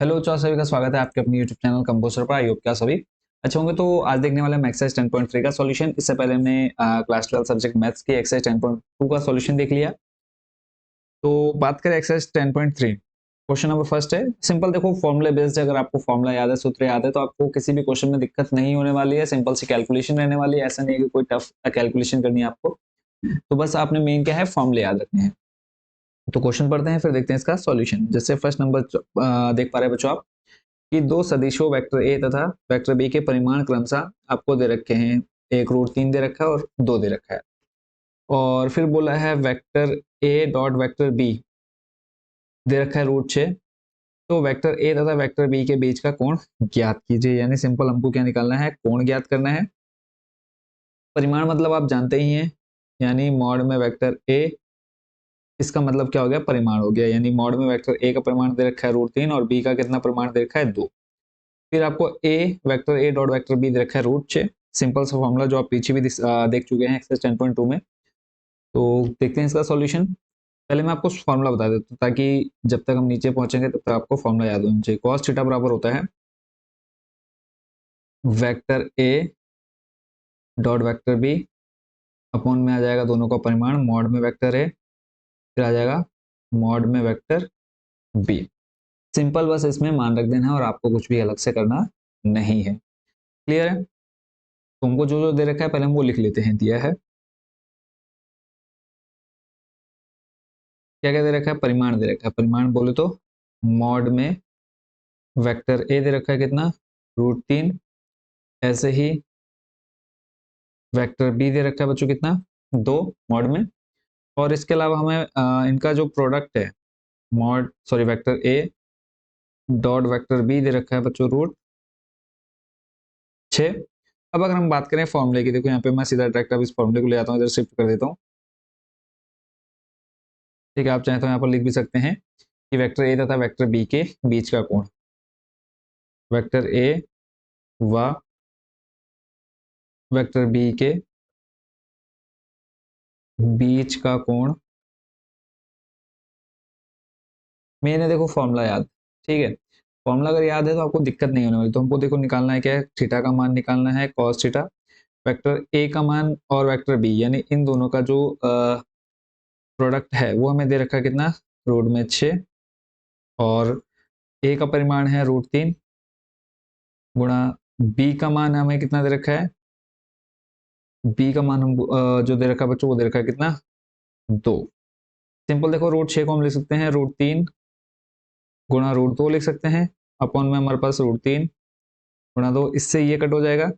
Hello चार सभी का स्वागत है आपके अपने यूट्यूब चैनल कंपोजर पर। आई होप क्या सभी अच्छे होंगे। तो आज देखने वाले हैं एक्सरसाइज 10.3 का सॉल्यूशन। इससे पहले हमने क्लास 12 सब्जेक्ट मैथ्स की एक्सरसाइज 10.2 का सॉल्यूशन देख लिया। तो बात करें एक्सरसाइज 10.3। क्वेश्चन नंबर फर्स्ट है सिंपल। देखो फॉर्मूले बेस्ड है, अगर आपको फॉर्मूला याद है, सूत्र याद है, तो आपको किसी भी क्वेश्चन में दिक्कत नहीं होने वाली है। सिंपल सी कैलकुलेशन रहने वाली है, ऐसा नहीं है कि कोई टफ कैलकुलेशन करनी है आपको। तो बस आपने मेन क्या है, फॉर्मूले याद रखने हैं। तो क्वेश्चन पढ़ते हैं, फिर देखते हैं इसका सॉल्यूशन। जैसे फर्स्ट नंबर देख पा रहे हैं बच्चों आप कि दो सदिशों वेक्टर ए तथा वेक्टर बी के परिमाण क्रमशः आपको दे रखे हैं। एक रूट 3 दे रखा है और 2 दे रखा है। और फिर बोला है वेक्टर ए डॉट वेक्टर बी दे रखा है रूट 6। तो वेक्टर ए तथा वेक्टर बी के बीच का कोण ज्ञात कीजिए। यानी सिंपल हमको क्या निकालना है, कोण ज्ञात करना है। परिमाण मतलब आप जानते ही हैं, यानी मॉड में वेक्टर ए, इसका मतलब क्या हो गया, परिमाण हो गया। यानी मॉड में वेक्टर ए का परिमाण दे रखा है रूट 3 और बी का कितना परिमाण दे रखा है 2। फिर आपको a vector A dot vector B दे रखा है रूट 6। सिंपल सा फॉर्मूला जो आप पीछे भी देख चुके हैं एक्सरसाइज 10.2 में। तो देखते हैं इसका सॉल्यूशन। पहले मैं आपको फॉर्मूला बता देता हूँ ताकि जब तक हम नीचे पहुंचेंगे तब तक आपको फॉर्मूला याद होना चाहिए। कॉस थीटा बराबर होता है वेक्टर ए डॉट वेक्टर बी अपॉन में आ जाएगा दोनों का परिमाण, मॉड में वेक्टर ए, फिर आ जाएगा मॉड में वेक्टर बी। सिंपल, बस इसमें मान रख देना है और आपको कुछ भी अलग से करना नहीं है। क्लियर है? तो हमको जो जो दे रखा है पहले हम वो लिख लेते हैं। दिया है क्या क्या दे रखा है, परिमाण दे रखा है। परिमाण बोले तो मॉड में वेक्टर ए दे रखा है कितना, रूट 3। ऐसे ही वेक्टर बी दे रखा है बच्चों कितना, 2 मॉड में। और इसके अलावा हमें इनका जो प्रोडक्ट है, मॉड सॉरी वेक्टर ए डॉट वेक्टर बी दे रखा है बच्चों रूट 6। अब अगर हम बात करें फॉर्मूले की, देखो यहाँ पे मैं सीधा डायरेक्ट अब इस फॉर्मूले को ले आता हूँ, इधर शिफ्ट कर देता हूँ। ठीक है, आप चाहें तो यहाँ पर लिख भी सकते हैं कि वेक्टर ए तथा वेक्टर बी के बीच का कोण, वेक्टर ए व वेक्टर बी के बीच का कोण। मैंने देखो फॉर्मूला याद, ठीक है। फॉर्मूला अगर याद है तो आपको दिक्कत नहीं होने वाली। तो हमको देखो निकालना है क्या है, थीटा का मान निकालना है कॉस थीटा। वेक्टर ए का मान और वेक्टर बी यानी इन दोनों का जो प्रोडक्ट है वो हमें दे रखा है कितना, रूट में 6। और ए का परिमाण है रूट 3 गुणा बी का मान हमें कितना दे रखा है, बी का मान हम जो दे रखा है बच्चों वो दे रखा है कितना, 2। सिंपल देखो रूट 6 को हम लिख सकते हैं रूट 3 गुणा रूट 2 लिख सकते हैं। अपॉन में हमारे पास रूट 3 गुणा 2, इससे ये कट हो जाएगा।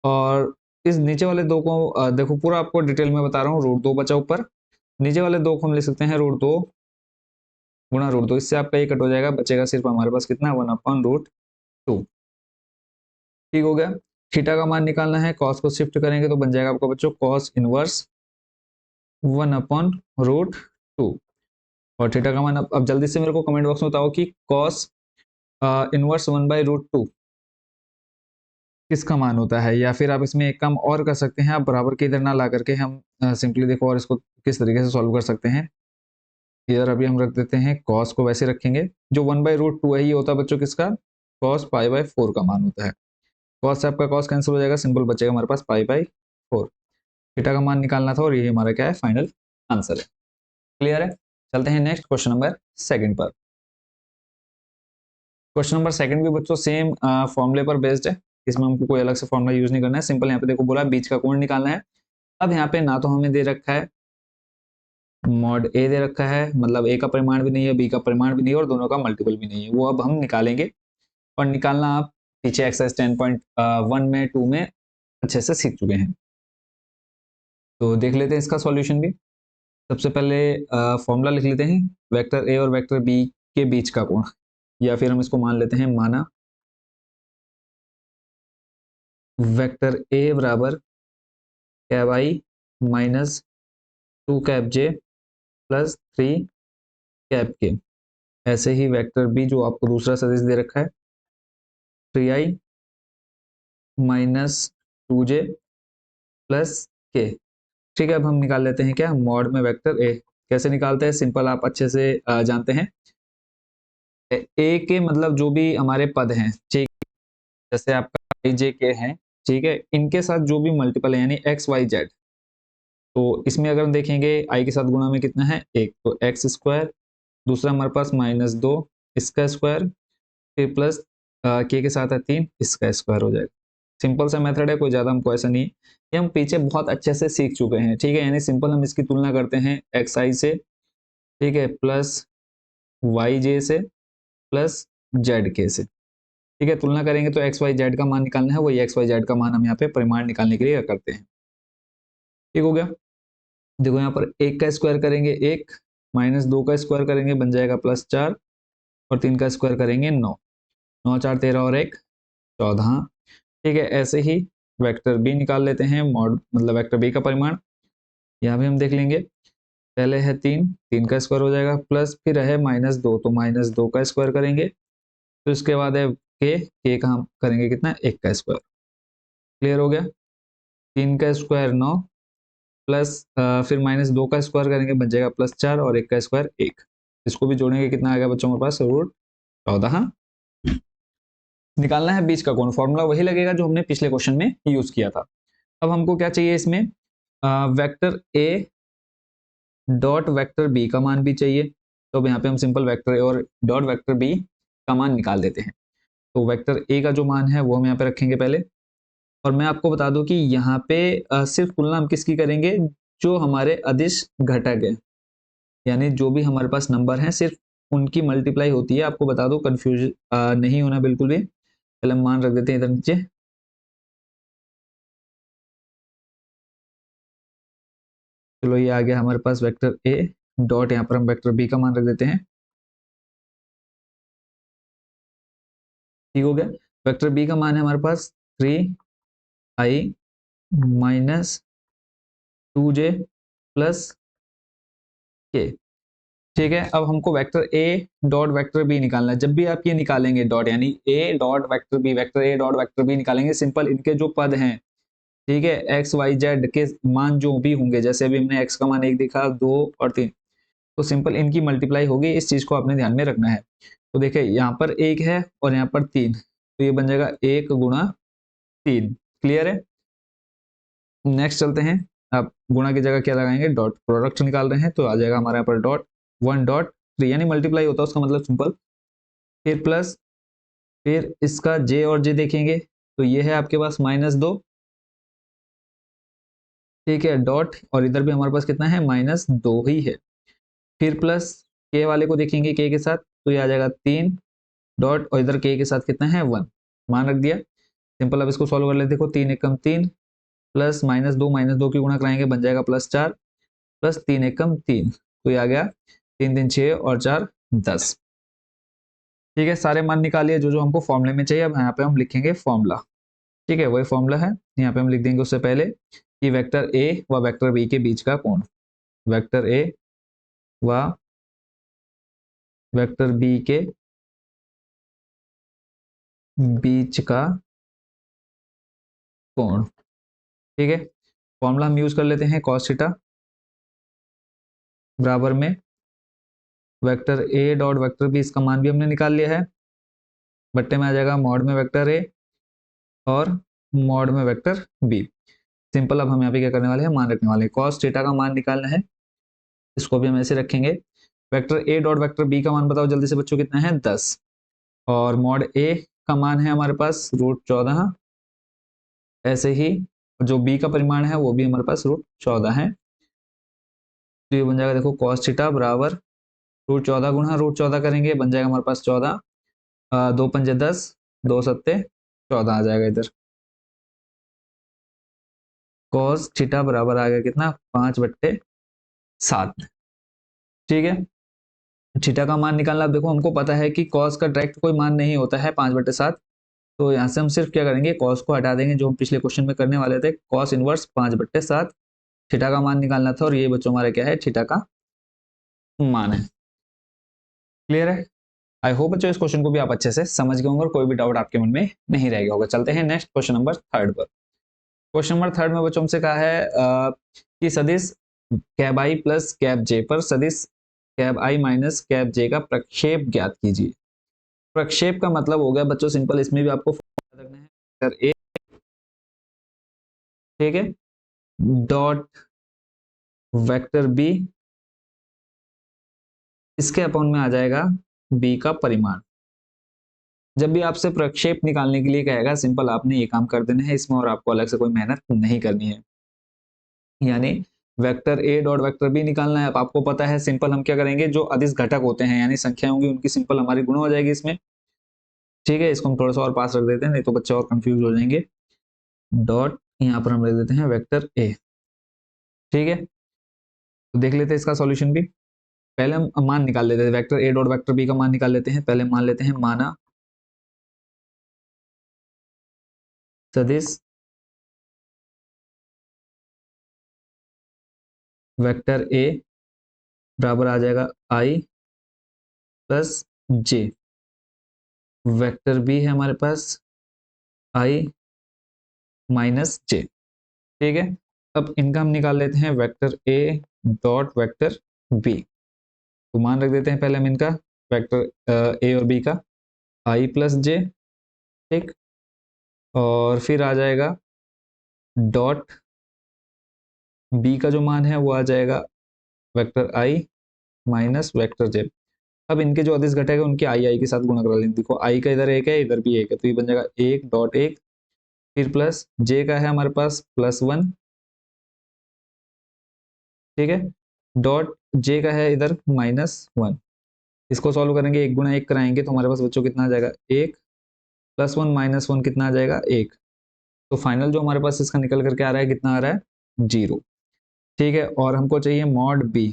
और इस नीचे वाले दो को देखो पूरा आपको डिटेल में बता रहा हूँ। रूट 2 बचा ऊपर, नीचे वाले दो को हम लिख सकते हैं रूट 2 गुणा रूट 2, इससे आपका ये कट हो जाएगा। बचेगा सिर्फ हमारे पास कितना, 1/√2। ठीक हो गया। थीटा का मान निकालना है, कॉस को शिफ्ट करेंगे तो बन जाएगा आपका बच्चों कॉस इनवर्स 1/√2। और थीटा का मान अब जल्दी से मेरे को कमेंट बॉक्स में बताओ कि कॉस इनवर्स 1/√2 किसका मान होता है। या फिर आप इसमें एक काम और कर सकते हैं, आप बराबर के इधर ना ला करके हम सिंपली देखो और इसको किस तरीके से सॉल्व कर सकते हैं। इधर अभी हम रख देते हैं कॉस को, वैसे रखेंगे। जो 1/√2 है ये होता है बच्चों किसका, कॉस पाई/4 का मान होता है। कॉस से आपका कॉस कैंसिल हो जाएगा, सिंपल बचेगा हमारे पास पाई/4। थीटा का मान निकालना था और ये हमारा क्या है, फाइनल आंसर है। क्लियर है? चलते हैं नेक्स्ट क्वेश्चन नंबर सेकंड पर। क्वेश्चन नंबर सेकंड भी बच्चों सेम फॉर्मूले पर बेस्ड है। इसमें हमको कोई अलग से फॉर्मूला यूज नहीं करना है। सिंपल यहाँ पे देखो बोला बीच का कोण निकालना है। अब यहाँ पे ना तो हमें दे रखा है मॉड ए दे रखा है, मतलब ए का परिमाण भी नहीं है, बी का परिमाण भी नहीं है और दोनों का मल्टीपल भी नहीं है। वो अब हम निकालेंगे। और निकालना आप पीछे एक्सरसाइज 10.1 में 2 में अच्छे से सीख चुके हैं। तो देख लेते हैं इसका सॉल्यूशन भी। सबसे पहले फॉर्मूला लिख लेते हैं, वेक्टर ए और वेक्टर बी के बीच का कोण। या फिर हम इसको मान लेते हैं, माना वेक्टर ए बराबर कैप आई माइनस 2 कैप जे प्लस 3 कैप के। ऐसे ही वेक्टर बी जो आपको दूसरा सदिश दे रखा है 3i minus 2j plus k. ठीक है, अब हम निकाल लेते हैं क्या, मॉड में वेक्टर ए। कैसे निकालते हैं, सिंपल आप अच्छे से जानते हैं। ए के मतलब जो भी हमारे पद हैं, ठीक, जैसे आपका आई जे के है, ठीक है, इनके साथ जो भी मल्टीपल है यानी एक्स वाई जेड, तो इसमें अगर हम देखेंगे आई के साथ गुणा में कितना है एक, तो एक्स स्क्वायर, दूसरा हमारे पास माइनस दो इसका स्क्वायर, फिर प्लस के साथ है तीन इसका स्क्वायर हो जाएगा। सिंपल सा मेथड है, कोई ज्यादा हमको ऐसा नहीं, ये हम पीछे बहुत अच्छे से सीख चुके हैं, ठीक है, यानी सिंपल हम इसकी तुलना करते हैं एक्स आई से, ठीक है, प्लस वाई जे से, प्लस जेड के से, ठीक है, तुलना करेंगे तो एक्स वाई जेड का मान निकालना है, वही एक्स वाई जेड का मान हम यहाँ पे परिमाण निकालने के लिए करते हैं। ठीक हो गया, देखो यहाँ पर एक का स्क्वायर करेंगे एक, माइनस दो का स्क्वायर करेंगे बन जाएगा प्लस चार, और तीन का स्क्वायर करेंगे नौ, नौ चार तेरह और एक चौदह, ठीक है। ऐसे ही वेक्टर बी निकाल लेते हैं, मॉड मतलब वेक्टर बी का परिमाण यहाँ भी हम देख लेंगे, पहले है तीन, तीन का स्क्वायर हो जाएगा, प्लस फिर है माइनस दो, तो माइनस दो का स्क्वायर करेंगे, तो इसके बाद है के का हम करेंगे कितना एक का स्क्वायर, क्लियर हो गया, तीन का स्क्वायर नौ, प्लस फिर माइनस दो का स्क्वायर करेंगे बन जाएगा प्लस चार, और एक का स्क्वायर एक, इसको भी जोड़ेंगे कितना आ गया बच्चों हमारे पास रूट चौदह। निकालना है बीच का कोण, फॉर्मूला वही लगेगा जो हमने पिछले क्वेश्चन में यूज किया था। अब हमको क्या चाहिए इसमें, वेक्टर ए डॉट वेक्टर बी का मान भी चाहिए, तो अब यहाँ पे हम सिंपल वेक्टर ए और डॉट वेक्टर बी का मान निकाल देते हैं। तो वेक्टर ए का जो मान है वो हम यहाँ पे रखेंगे पहले, और मैं आपको बता दूं कि यहाँ पे सिर्फ तुलना हम किसकी करेंगे, जो हमारे अदिश घटक है, यानी जो भी हमारे पास नंबर हैं सिर्फ उनकी मल्टीप्लाई होती है। आपको बता दो कंफ्यूज नहीं होना बिल्कुल भी, पहले हम मान रख देते हैं इधर नीचे, चलो ये आ गया हमारे पास वेक्टर ए डॉट, यहाँ पर हम वेक्टर बी का मान रख देते हैं, ठीक हो गया। वेक्टर बी का मान है हमारे पास three i minus two j plus k, ठीक है। अब हमको वेक्टर ए डॉट वेक्टर बी निकालना है, जब भी आप ये निकालेंगे डॉट यानी a dot vector b, vector A dot vector b निकालेंगे, सिंपल इनके जो पद हैं, ठीक है, एक्स वाई जेड के मान जो भी होंगे, जैसे अभी हमने एक्स का मान एक देखा, दो और तीन, तो सिंपल इनकी मल्टीप्लाई होगी, इस चीज को आपने ध्यान में रखना है। तो देखिए यहाँ पर एक है और यहाँ पर तीन, तो ये बन जाएगा एक गुणा तीन, क्लियर है। नेक्स्ट चलते हैं, आप गुणा की जगह क्या लगाएंगे डॉट, प्रोडक्ट निकाल रहे हैं तो आ जाएगा हमारे यहाँ पर डॉट वन डॉट थ्री, यानी मल्टीप्लाई होता है उसका मतलब सिंपल, फिर प्लस, फिर इसका जे और जे देखेंगे तो ये है आपके पास माइनस दो, ठीक है, डॉट, और इधर भी हमारे पास कितना है माइनस दो ही है, फिर प्लस के वाले को देखेंगे के साथ, तो ये आ जाएगा तीन डॉट, और इधर के साथ कितना है वन, मान रख दिया। सिंपल अब इसको सॉल्व कर लेते, देखो तीन एकम तीन, प्लस माइनस दो की गुणा कराएंगे बन जाएगा प्लस चार, प्लस तीन एकम तीन, तो ये आ गया तीन तीन छः और चार दस, ठीक है। सारे मान निकालिए जो जो हमको फॉर्मूले में चाहिए, अब यहाँ पे हम लिखेंगे फॉर्मूला, ठीक है, वही फॉर्मूला है, यहाँ पे हम लिख देंगे उससे पहले कि वेक्टर ए व वेक्टर बी के बीच का कोण, वेक्टर ए व वेक्टर बी के बीच का कोण, ठीक है। फॉर्मूला हम यूज कर लेते हैं cos थीटा बराबर में वेक्टर ए डॉट वेक्टर बी, इसका मान भी हमने निकाल लिया है, बट्टे में आ जाएगा मॉड में वेक्टर ए और मॉड में वेक्टर बी। सिंपल, अब हम यहाँ पे क्या करने वाले हैं मान रखने वाले हैं, cos थीटा का मान निकालना है, इसको भी हम ऐसे रखेंगे, वेक्टर ए डॉट वेक्टर बी का मान बताओ जल्दी से बच्चों कितना है 10, और मॉड ए का मान है हमारे पास रूट 14, ऐसे ही जो बी का परिमाण है वो भी हमारे पास रूट 14 है, तो ये बन जाएगा देखो cos थीटा बराबर रूट 14 गुणा रूट 14 करेंगे बन जाएगा हमारे पास 14, दो पंजे 10, दो सत्ते 14 आ जाएगा इधर, cos थीटा बराबर आ गया कितना 5/7, ठीक है। थीटा का मान निकालना, अब देखो हमको पता है कि cos का डायरेक्ट कोई मान नहीं होता है 5/7, तो यहाँ से हम सिर्फ क्या करेंगे cos को हटा देंगे, जो हम पिछले क्वेश्चन में करने वाले थे, cos इनवर्स 5/7, थीटा का मान निकालना था, और ये बच्चों हमारा क्या है थीटा का मान है, क्लियर है। आई होप बच्चों इस क्वेश्चन को भी आप अच्छे से समझ गए होंगे और कोई भी डाउट आपके मन में नहीं रह गया होगा। चलते हैं नेक्स्ट क्वेश्चन नंबर थर्ड पर। क्वेश्चन नंबर थर्ड में बच्चों हमसे कहा है कि सदिश कैब आई प्लस कैब जे पर सदिश कैब आई माइनस कैब जे का प्रक्षेप ज्ञात कीजिए। प्रक्षेप का मतलब हो गया बच्चों सिंपल, इसमें भी आपको याद रखना है वेक्टर ए, ठीक है, डॉट वेक्टर बी, इसके अपॉन में आ जाएगा बी का परिमाण। जब भी आपसे प्रक्षेप निकालने के लिए कहेगा सिंपल आपने ये काम कर देना है इसमें, और आपको अलग से कोई मेहनत नहीं करनी है। यानी वेक्टर ए डॉट वेक्टर बी निकालना है। अब आपको पता है सिंपल हम क्या करेंगे, जो अदिश घटक होते हैं यानी संख्या होंगी उनकी सिंपल हमारी गुणा हो जाएगी इसमें, ठीक है। इसको हम थोड़ा सा और पास रख देते हैं, नहीं तो बच्चे और कंफ्यूज हो जाएंगे। डॉट यहाँ पर हम लिख देते हैं वेक्टर ए, ठीक है। तो देख लेते हैं इसका सॉल्यूशन भी। पहले हम मान निकाल लेते हैं, वेक्टर ए डॉट वेक्टर बी का मान निकाल लेते हैं। पहले मान लेते हैं माना सदिश वेक्टर ए बराबर आ जाएगा आई प्लस जे, वेक्टर बी है हमारे पास आई माइनस जे, ठीक है। अब इनका हम निकाल लेते हैं वेक्टर ए डॉट वेक्टर बी। तो मान रख देते हैं पहले हम इनका, वेक्टर ए और बी का आई प्लस जे, ठीक। और फिर आ जाएगा डॉट बी का जो मान है वो आ जाएगा वेक्टर आई माइनस वेक्टर जे। अब इनके जो अदिश घटक है उनके आई आई के साथ गुणा करा लेंगे। देखो आई का इधर एक है इधर भी एक है, तो ये बन जाएगा एक डॉट एक, फिर प्लस जे का है हमारे पास प्लस वन, ठीक है, डॉट जे का है इधर माइनस वन। इसको सॉल्व करेंगे, एक गुणा एक कराएंगे तो हमारे पास बच्चों कितना आ जाएगा एक, प्लस वन माइनस वन कितना आ जाएगा एक। तो फाइनल जो हमारे पास इसका निकल करके आ रहा है कितना आ रहा है जीरो, ठीक है। और हमको चाहिए मॉड बी,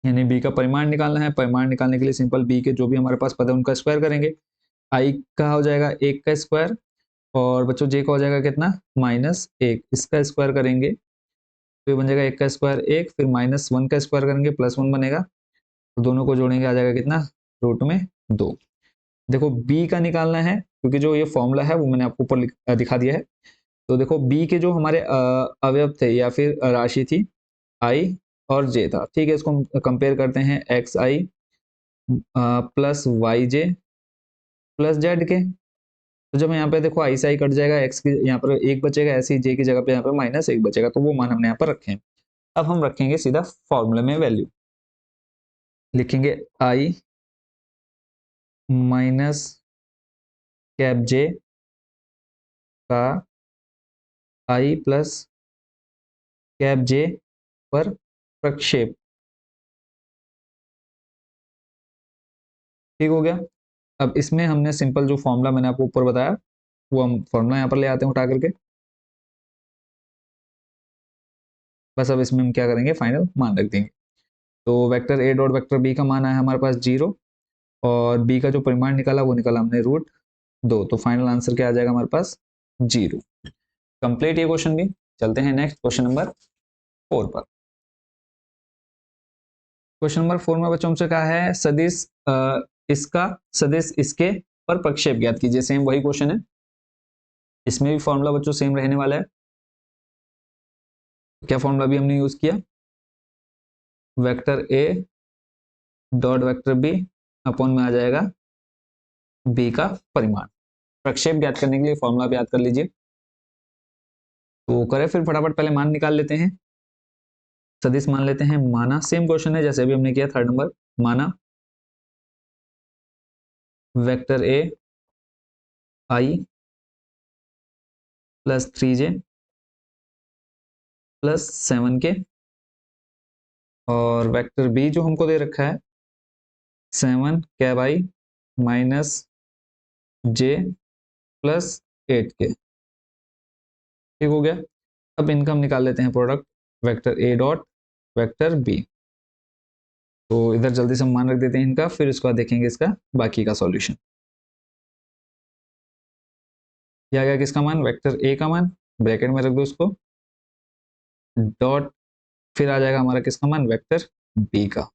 यानी बी का परिमाण निकालना है। परिमाण निकालने के लिए सिंपल बी के जो भी हमारे पास पद है उनका स्क्वायर करेंगे। आई का हो जाएगा एक का स्क्वायर, और बच्चों जे का हो जाएगा कितना माइनस एक, इसका स्क्वायर करेंगे तो ये बन जाएगा एक का स्क्वायर एक, फिर माइनस वन का स्क्वायर करेंगे प्लस वन बनेगा, तो दोनों को जोड़ेंगे आ जाएगा कितना रूट में दो। देखो बी का निकालना है क्योंकि जो ये फॉर्मूला है वो मैंने आपको ऊपर दिखा दिया है। तो देखो बी के जो हमारे अवयव थे या फिर राशि थी आई और जे था, ठीक है। इसको हम कंपेयर करते हैं एक्स आई प्लस वाई जे प्लस जेड के। तो जब यहाँ पे देखो आई से आई कट जाएगा, एक्स की यहाँ पर एक बचेगा, ऐसे ही जे की जगह पे यहाँ पे माइनस एक बचेगा, तो वो मान हमने यहाँ पर रखे हैं। अब हम रखेंगे सीधा फॉर्मूले में वैल्यू, लिखेंगे आई माइनस कैप जे का आई प्लस कैप जे पर प्रक्षेप, ठीक हो गया। अब इसमें हमने सिंपल जो फॉर्मूला मैंने आपको ऊपर बताया वो हम फॉर्मूला यहाँ पर ले आते हैं उठा करके। बस अब इसमें हम क्या करेंगे फाइनल मान रख देंगे। तो वेक्टर ए डॉट वेक्टर बी का मान आया हमारे पास जीरो, और बी का जो परिमाण निकाला वो निकाला हमने रूट दो, तो फाइनल आंसर क्या आ जाएगा हमारे पास जीरो। कंप्लीट ये क्वेश्चन भी। चलते हैं नेक्स्ट क्वेश्चन नंबर 4 पर। क्वेश्चन नंबर 4 में बच्चों हमसे कहा है सदिश इसका सदिश इसके पर प्रक्षेप ज्ञात कीजिए। सेम वही क्वेश्चन है, इसमें भी फॉर्मूला बच्चों सेम रहने वाला है। क्या फॉर्मूला भी हमने यूज किया, वेक्टर ए डॉट वेक्टर बी अपॉन में आ जाएगा बी का परिमाण। प्रक्षेप ज्ञात करने के लिए फॉर्मूला भी याद कर लीजिए। तो करें फिर फटाफट, पहले मान निकाल लेते हैं। सदिश मान लेते हैं माना, सेम क्वेश्चन है जैसे अभी हमने किया थर्ड नंबर। माना vector A I plus three J plus seven के, और वेक्टर बी जो हमको दे रखा है seven cab I minus J plus eight के, ठीक हो गया। अब इनका हम निकाल लेते हैं प्रोडक्ट, वेक्टर ए डॉट वेक्टर बी। तो इधर जल्दी से हम मान रख देते हैं इनका, फिर उसके बाद देखेंगे इसका बाकी का सॉल्यूशन। ये आ गया किसका मान, वेक्टर ए का मान, ब्रैकेट में रख दो इसको, डॉट फिर आ जाएगा हमारा किसका मान वेक्टर बी का।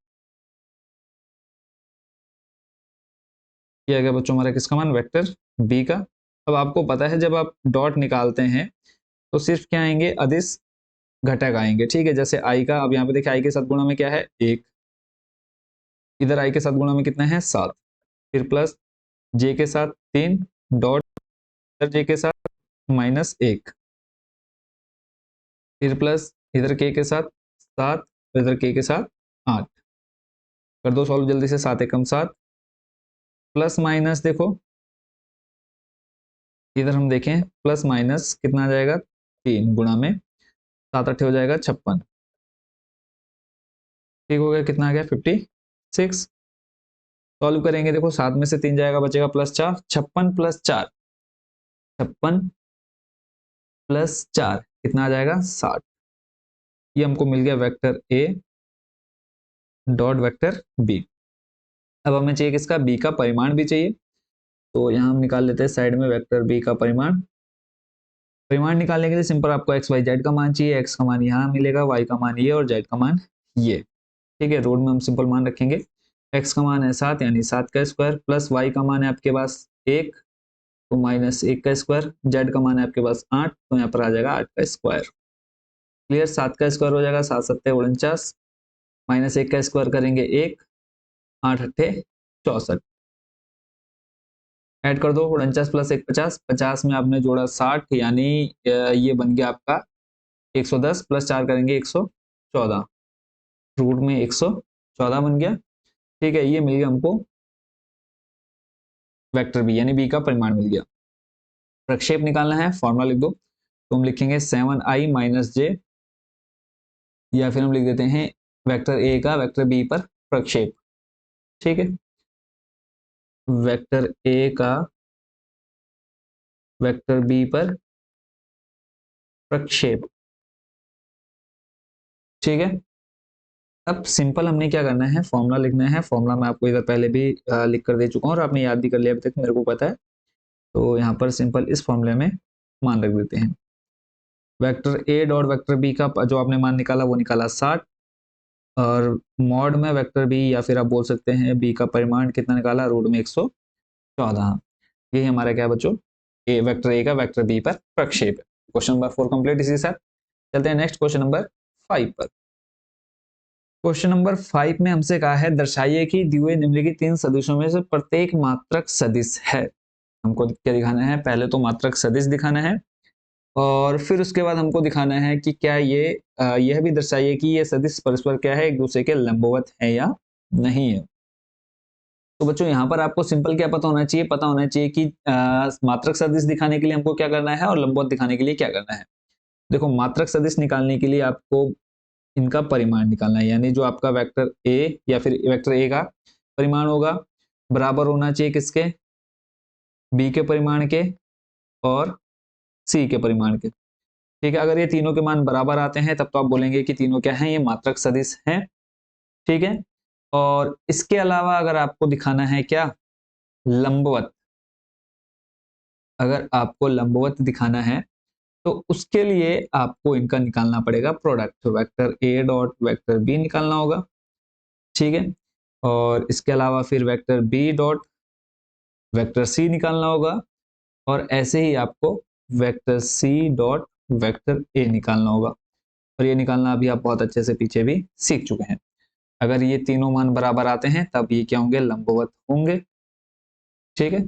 ये आ गया बच्चों हमारा किसका मान वेक्टर बी का। अब आपको पता है जब आप डॉट निकालते हैं तो सिर्फ क्या आएंगे अदिश घटक आएंगे, ठीक है। जैसे आई का, अब यहाँ पे देखिए आई के साथ गुणा में क्या है एक, इधर आई के साथ गुणा में कितना है सात, फिर प्लस जे के साथ 3 डॉट जे के साथ -1, फिर प्लस इधर के साथ 7, इधर के साथ 8। कर दो सॉल्व जल्दी से, 7 एकम 7, प्लस माइनस देखो इधर हम देखें, प्लस माइनस कितना आ जाएगा, 3 गुणा में 7 8 हो जाएगा 56। ठीक हो गया, कितना आ गया 56। सॉल्व करेंगे, देखो 7 में से 3 जाएगा, बचेगा +4, 56 + 4, 56 + 4 कितना आ जाएगा 60। ये हमको मिल गया वेक्टर ए डॉट वेक्टर बी। अब हमें चाहिए किसका, बी का परिमाण भी चाहिए, तो यहाँ हम निकाल लेते हैं साइड में वेक्टर बी का परिमाण। परिमाण निकालने के लिए सिंपल आपको एक्स वाई जेड का मान चाहिए, एक्स का मान यहाँ मिलेगा, वाई का मान ये और जेड का मान ये। ठीक है, रोड में हम सिंपल मान रखेंगे, एक्स का मान है 7 यानी 7 का स्क्वायर, प्लस वाई का मान है आपके पास 1 तो -1 का स्क्वायर, जेड का मान है आपके पास 8 तो यहाँ पर आ जाएगा 8 का स्क्वायर। क्लियर, 7 का स्क्वायर हो जाएगा 7 7 49, -1 का स्क्वायर करेंगे 1, 8 8 64, ऐड कर दो 49 + 1 50, 50 में आपने जोड़ा 60 यानी ये बन गया आपका 110, प्लस 4 करेंगे 114, रूट में 114 बन गया। ठीक है, ये मिल गया हमको वेक्टर बी यानी बी का परिमाण मिल गया। प्रक्षेप निकालना है, फॉर्मूला लिख दो, तो हम लिखेंगे 7i - j, या फिर हम लिख देते हैं वेक्टर ए का वेक्टर बी पर प्रक्षेप। ठीक है, वेक्टर ए का वेक्टर बी पर प्रक्षेप। ठीक है, अब सिंपल हमने क्या करना है, फॉर्मूला लिखना है। फॉर्मूला मैं आपको इधर पहले भी लिख कर दे चुका हूँ और आपने याद भी कर लिया अभी तक, मेरे को पता है। तो यहाँ पर सिंपल इस फॉर्मूले में मान रख देते हैं, वेक्टर ए डॉट वेक्टर बी का जो आपने मान निकाला वो निकाला 60, और मॉड में वेक्टर बी या फिर आप बोल सकते हैं बी का परिमाण कितना निकाला, रूट में 114। यही हमारा क्या बच्चों, ए वेक्टर ए का वेक्टर बी पर प्रक्षेप। Question number 4 complete. इसी के साथ चलते हैं नेक्स्ट क्वेश्चन नंबर 5 पर। क्वेश्चन नंबर 5 में हमसे कहा है दर्शाइए कि दिए हुए निम्नलिखित 3 सदिशों में से प्रत्येक मात्रक सदिश है। हमको क्या दिखाना है, पहले तो मात्रक सदिश दिखाना है और फिर उसके बाद हमको दिखाना है कि क्या ये यह भी दर्शाइए कि ये सदिश परस्पर क्या है, एक दूसरे के लंबवत है या नहीं है। तो बच्चों यहाँ पर आपको सिंपल क्या पता होना चाहिए, पता होना चाहिए कि मात्रक सदिश दिखाने के लिए हमको क्या करना है और लंबवत दिखाने के लिए क्या करना है। देखो, मात्रक सदिश निकालने के लिए आपको इनका परिमाण निकालना है, यानी जो आपका वेक्टर ए या फिर वेक्टर ए का परिमाण होगा बराबर होना चाहिए किसके, बी के परिमाण के और सी के परिमाण के। ठीक है, अगर ये तीनों के मान बराबर आते हैं तब तो आप बोलेंगे कि तीनों क्या हैं, ये मात्रक सदिश हैं। ठीक है, और इसके अलावा अगर आपको दिखाना है क्या, लंबवत, अगर आपको लंबवत दिखाना है तो उसके लिए आपको इनका निकालना पड़ेगा प्रोडक्ट, वेक्टर ए डॉट वेक्टर बी निकालना होगा। ठीक है, और इसके अलावा फिर vector B dot vector c निकालना होगा, और ऐसे ही आपको vector c dot vector a निकालना होगा। और ये निकालना अभी आप बहुत अच्छे से पीछे भी सीख चुके हैं। अगर ये तीनों मान बराबर आते हैं तब ये क्या होंगे, लंबवत होंगे। ठीक है,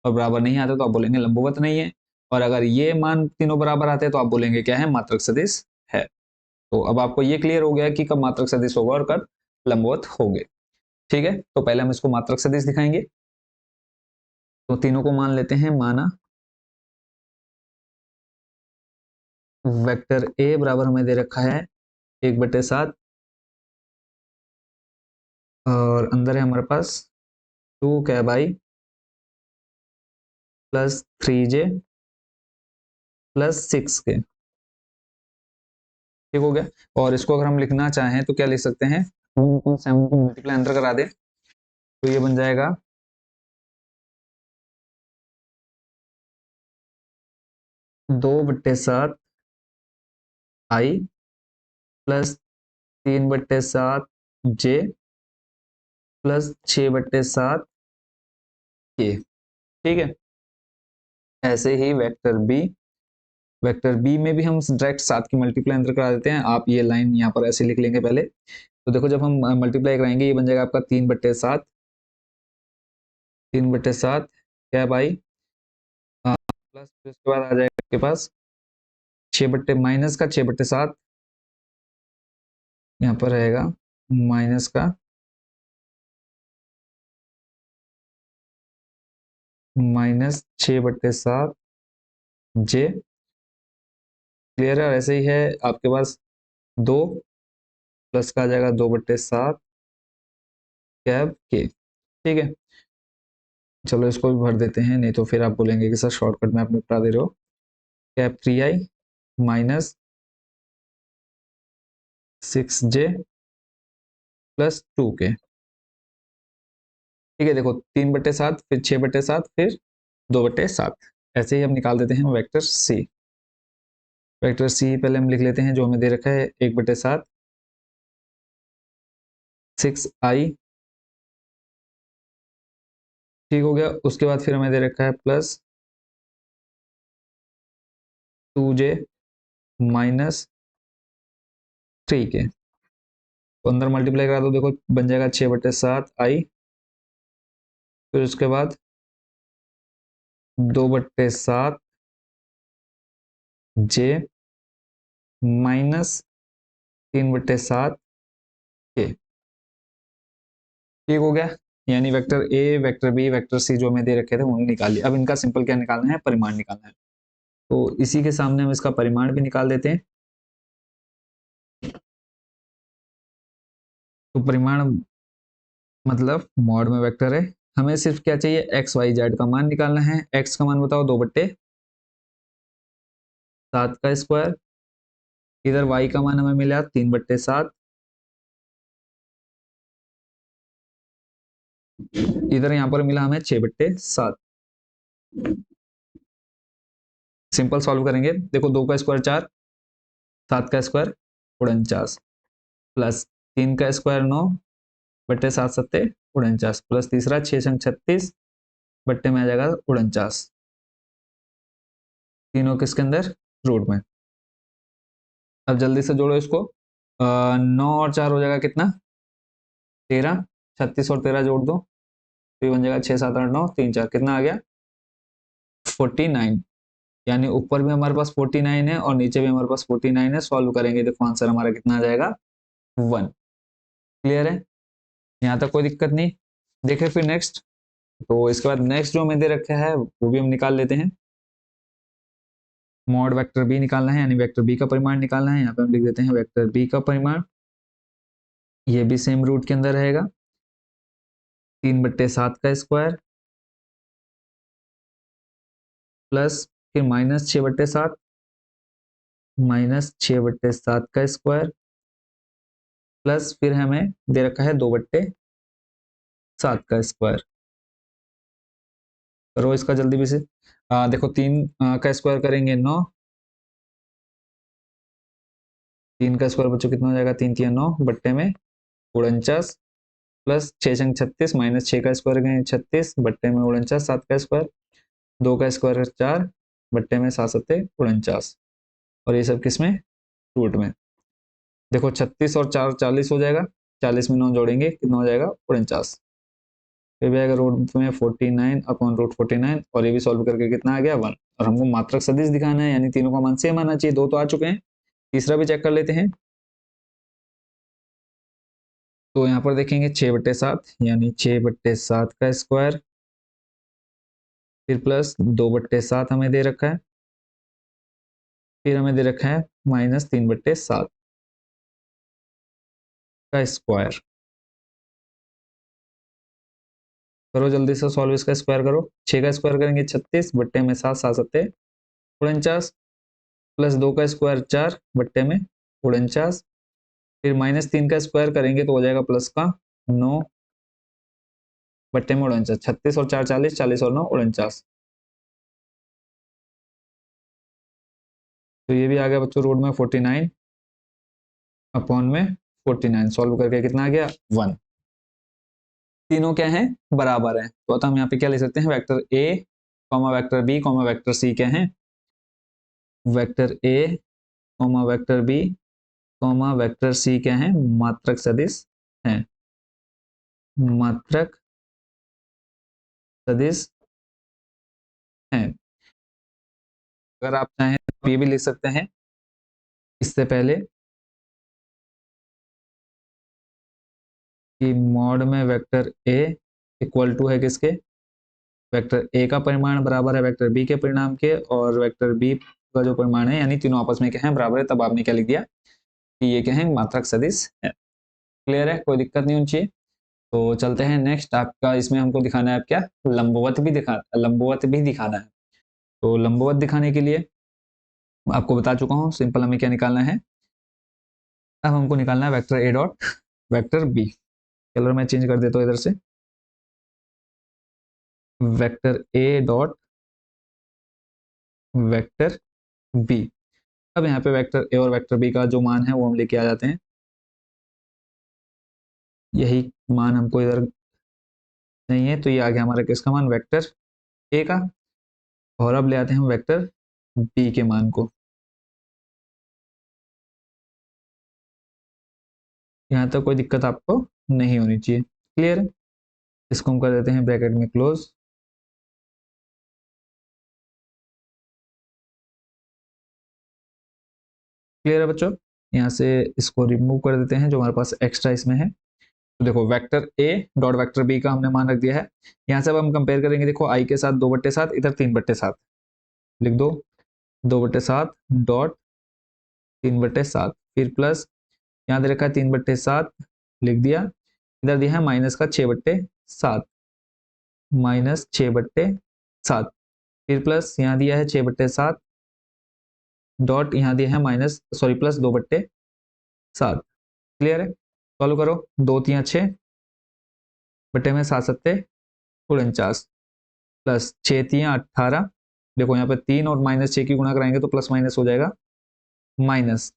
और बराबर नहीं आते तो आप बोलेंगे लंबवत नहीं है, और अगर ये मान तीनों बराबर आते हैं तो आप बोलेंगे क्या है, मात्रक सदिश है। तो अब आपको ये क्लियर हो गया कि कब मात्रक सदिश होगा और कब लंबवत होंगे। ठीक है, तो पहले हम इसको मात्रक सदिश दिखाएंगे। तो तीनों को मान लेते हैं, माना वेक्टर ए बराबर हमें दे रखा है 1/7, और अंदर है हमारे पास 2 प्लस 3j प्लस 6k। ठीक हो गया, और इसको अगर हम लिखना चाहें तो क्या लिख सकते हैं, 7 को मल्टीप्लाई अंदर करा दे तो ये बन जाएगा 2/7 i plus 3/7 j plus 6/7 k। ठीक है, ऐसे ही वेक्टर बी में भी हम डायरेक्ट 7 की मल्टीप्लाई अंदर करा देते हैं। आप ये लाइन यहाँ पर ऐसे लिख लेंगे पहले। तो देखो, जब हम मल्टीप्लाई कराएंगे ये बन जाएगा आपका 3/7 3/7 क्या है भाई, प्लस फिर उसके बाद आ जाएगा आपके पास 6 बट्टे माइनस का 6/7, यहाँ पर रहेगा माइनस का -6/7 जे। क्लियर है। और ऐसे ही है आपके पास 2 प्लस का आ जाएगा 2/7 कैब के। ठीक है, चलो इसको भी भर देते हैं, नहीं तो फिर आप बोलेंगे कि सर शॉर्टकट में आप निपटा दे रहे हो। Cab 3i minus 6j plus 2k। ठीक है, देखो 3/7 फिर 6/7 फिर 2/7, ऐसे ही हम निकाल देते हैं वेक्टर सी। वेक्टर सी पहले हम लिख लेते हैं, जो हमें दे रखा है 1/7 6i। ठीक हो गया। उसके बाद फिर हमें दे रखा है प्लस 2j माइनस 3k। तो अंदर मल्टीप्लाई करा दो, देखो बन जाएगा 6/7i, फिर उसके बाद 2/7 j माइनस 3/7 k। ठीक हो गया। यानी vector a, vector b, vector c जो हमें दे रखे थे उन्हें निकाल लिया। अब इनका सिंपल क्या निकालना है, परिमाण निकालना है। तो इसी के सामने हम इसका परिमाण भी निकाल देते हैं। तो परिमाण मतलब मॉड में वेक्टर है, हमें सिर्फ क्या चाहिए, एक्स वाई जेड का मान निकालना है। एक्स का मान बताओ 2/7 का स्क्वायर, इधर वाई का मान हमें मिला 3/7, इधर यहाँ पर मिला हमें 6/7। सिंपल सॉल्व करेंगे, देखो 2 का स्क्वायर 4, 7 का स्क्वायर 49, प्लस 3 का स्क्वायर 9/7 प्लस तीसरा 6×36 बट्टे में आ जाएगा 49, तीनों किसके अंदर, रूट में। अब जल्दी से जोड़ो इसको, 9 और 4 हो जाएगा कितना, 13, 36 और 13 जोड़ दो तो ये बन जाएगा 6 7 8 9 3 4, कितना आ गया 49। यानी ऊपर भी हमारे पास 49 है और नीचे भी हमारे पास 49 है। सॉल्व करेंगे, देखो आंसर हमारा कितना आ जाएगा 1। क्लियर है, यहाँ तक कोई दिक्कत नहीं। देखें फिर नेक्स्ट, तो इसके बाद नेक्स्ट जो हमें दे रखा है वो भी हम निकाल लेते हैं। मॉड वेक्टर बी निकालना है, यानी वेक्टर बी का परिमाण निकालना है। यहाँ पे हम लिख देते हैं वेक्टर बी का परिमाण, ये भी सेम रूट के अंदर रहेगा 3/7 का स्क्वायर प्लस फिर -6/7 -6/7 का स्क्वायर प्लस फिर हमें दे रखा है 2/7 का स्क्वायर। करो इसका जल्दी से। देखो 3 का स्क्वायर करेंगे 9, 3 का स्क्वायर बच्चों कितना हो जाएगा, 3 3 9 बट्टे में 49 प्लस 6×36 -6 का स्क्वायर करेंगे 36 बट्टे में 49, 7 का स्क्वायर, 2 का स्क्वायर 4 बट्टे में 7 7 49, और ये सब किस में, रूट में। देखो 36 और 4 40 हो जाएगा, 40 में 9 जोड़ेंगे कितना हो जाएगा 49, फिर भी आएगा रूट में 49/√49, और ये भी सॉल्व करके कितना आ गया 1। और हमको मात्रक सदिश दिखाना है, यानी तीनों का मान सेम आना चाहिए। 2 तो आ चुके हैं, तीसरा भी चेक कर लेते हैं। तो यहाँ पर देखेंगे 6/7 यानी 6/7 का स्क्वायर, फिर प्लस 2/7 हमें दे रखा है, फिर हमें दे रखा है -3/7 का स्क्वायर। करो जल्दी से सॉल्व, इसका स्क्वायर करो। 6 का स्क्वायर करेंगे 36 बट्टे में 7 7 7 49, प्लस 2 का स्क्वायर 4 बट्टे में 49, फिर -3 का स्क्वायर करेंगे तो हो जाएगा प्लस का 9 बट्टे में 49, 36 और 4 40, 40 और 9 49। तो ये भी आ गया बच्चों रूट में 49/49। सॉल्व करके कितना आ गया 1। तीनों क्या है, बराबर है। तो हम यहाँ पे क्या ले सकते हैं, vector a comma vector b comma vector c क्या है, vector a comma vector b comma vector c क्या है, मात्रक सदिश है। मात्रक सदिश हैं। अगर आप चाहें तो ये भी लिख सकते हैं इससे पहले कि मॉड में वेक्टर ए इक्वल टू है किसके, वेक्टर ए का परिमाण बराबर है वेक्टर बी के परिणाम के, और वेक्टर बी का जो परिमाण है यानी तीनों आपस में क्या है, बराबर है। तब आपने क्या लिख दिया कि ये क्या है, मात्रक सदिश है। क्लियर है, कोई दिक्कत नहीं होनी चाहिए। तो चलते हैं नेक्स्ट। आपका इसमें हमको दिखाना है क्या, लंबवत भी दिखाना है। तो लंबवत दिखाने के लिए आपको बता चुका हूँ, सिंपल हमें क्या निकालना है, अब हमको निकालना है वेक्टर ए डॉट वेक्टर बी। कलर मैं चेंज कर देता हूँ इधर से, वेक्टर ए डॉट वेक्टर बी। अब यहाँ पे वेक्टर ए और वेक्टर बी का जो मान है वो हम लेके आ जाते हैं। यही मान हमको इधर नहीं है, तो ये आ गया हमारा किसका मान, वेक्टर ए का। और अब ले आते हैं हम वेक्टर बी के मान को। यहाँ तक कोई दिक्कत आपको नहीं होनी चाहिए। क्लियर है, इसको हम कर देते हैं ब्रैकेट में क्लोज। क्लियर है बच्चों, यहाँ से इसको रिमूव कर देते हैं जो हमारे पास एक्स्ट्रा इसमें है। तो देखो वेक्टर ए डॉट वेक्टर बी का हमने मान रख दिया है। यहाँ से अब हम कंपेयर करेंगे, देखो आई के साथ 2/7, इधर 3/7 लिख दो, 2/7 डॉट 3/7, फिर प्लस यहाँ दे रखा है 3/7 लिख दिया, इधर दिया है माइनस का 6/7, -6/7, फिर प्लस यहाँ दिया है 6/7 डॉट यहाँ दिया है माइनस सॉरी प्लस 2/7। क्लियर है, सॉल्व करो, 2×3 = 6 में 7×7 = 49 प्लस 6×3 = 18। देखो यहाँ पे 3 और -6 की गुणा कराएंगे तो प्लस माइनस हो जाएगा, माइनस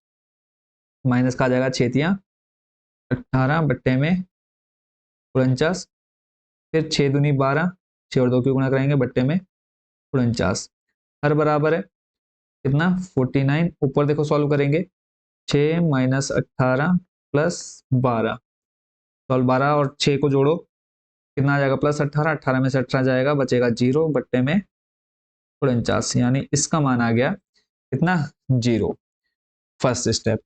माइनस का आ जाएगा 6×3 = 18 फिर 6×2 = 12, 6 और 2 की गुणा कराएंगे 49 हर बराबर है कितना 49। ऊपर देखो सॉल्व करेंगे, 6 - 18 + 12, सॉल्व 12 और 6 को जोड़ो कितना आ जाएगा, +18, 18 में से 18 जाएगा, बचेगा 0/49, यानी इसका मान आ गया कितना, 0। फर्स्ट स्टेप,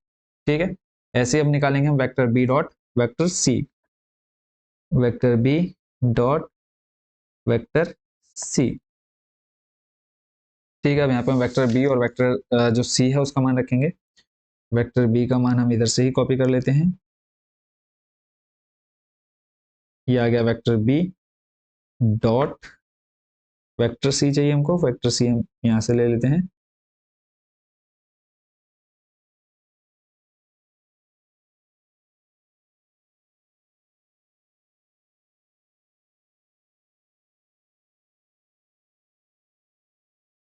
ठीक है। ऐसे अब निकालेंगे हम vector B dot vector c, vector B dot vector c. ठीक है, अब यहाँ पे हम वेक्टर बी और वेक्टर जो सी है उसका मान रखेंगे। वेक्टर बी का मान हम इधर से ही कॉपी कर लेते हैं, ये आ गया vector B dot vector c चाहिए हमको, वेक्टर सी हम यहाँ से ले लेते हैं।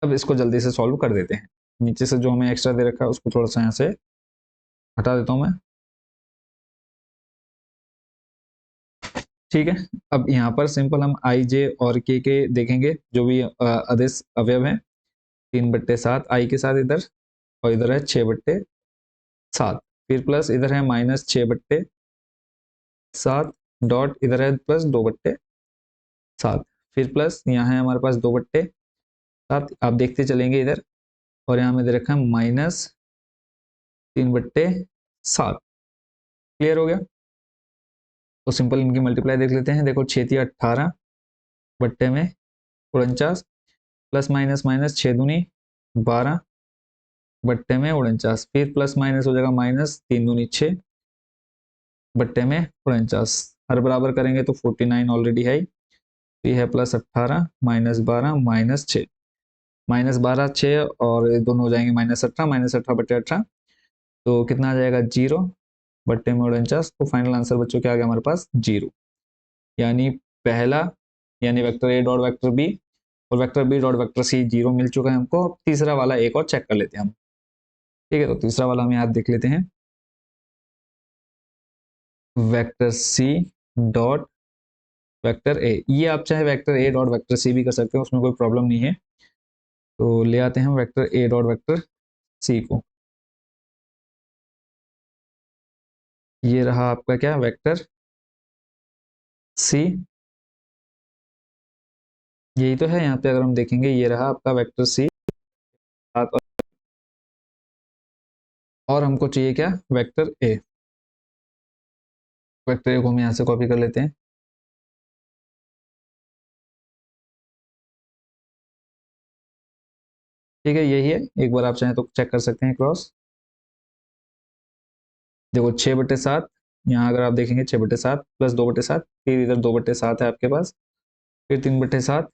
अब इसको जल्दी से सॉल्व कर देते हैं। नीचे से जो हमें एक्स्ट्रा दे रखा है उसको थोड़ा सा यहाँ से हटा देता हूँ मैं। ठीक है, अब यहाँ पर सिंपल हम आई जे और के देखेंगे जो भी अदिश अवयव हैं। 3/7 आई के साथ इधर, और इधर है 6/7, फिर प्लस इधर है -6/7 डॉट इधर है प्लस 2/7, फिर प्लस यहाँ है हमारे पास 2/7। आप देखते चलेंगे इधर, और यहाँ में दे रखा है -3/7। क्लियर हो गया, तो सिंपल इनकी मल्टीप्लाई देख लेते हैं। देखो 6×18 बट्टे में 49 प्लस माइनस माइनस 6×2 = 12 बट्टे में 49, फिर प्लस माइनस हो जाएगा -3×2 = 6 बट्टे में 49, हर बराबर करेंगे तो 49 ऑलरेडी है, तो है +18 -12 -6, -12 6 और दोनों हो जाएंगे -18, -18/18, तो कितना आ जाएगा 0 बट्टे में 49। तो फाइनल आंसर बच्चों क्या आ गया हमारे पास 0, यानी पहला यानी वेक्टर ए डॉट वेक्टर बी और vector B dot vector C 0 मिल चुका है हमको। तीसरा वाला एक और चेक कर लेते हैं हम। ठीक है, तो तीसरा वाला हम यहाँ देख लेते हैं, vector c dot vector a. ये आप चाहे वेक्टर ए डॉट वेक्टर सी भी कर सकते हो, उसमें कोई प्रॉब्लम नहीं है। तो ले आते हैं वेक्टर ए डॉट वेक्टर सी को। ये रहा आपका क्या, वेक्टर सी यही तो है यहाँ पे, अगर हम देखेंगे ये रहा आपका वेक्टर सी, और हमको चाहिए क्या, वेक्टर ए। वेक्टर ए को हम यहाँ से कॉपी कर लेते हैं। ठीक है, यही है, एक बार आप चाहें तो चेक कर सकते हैं क्रॉस। देखो 6/7, यहाँ अगर आप देखेंगे 6/7 प्लस 2/7, फिर इधर 2/7 है आपके पास, फिर 3/7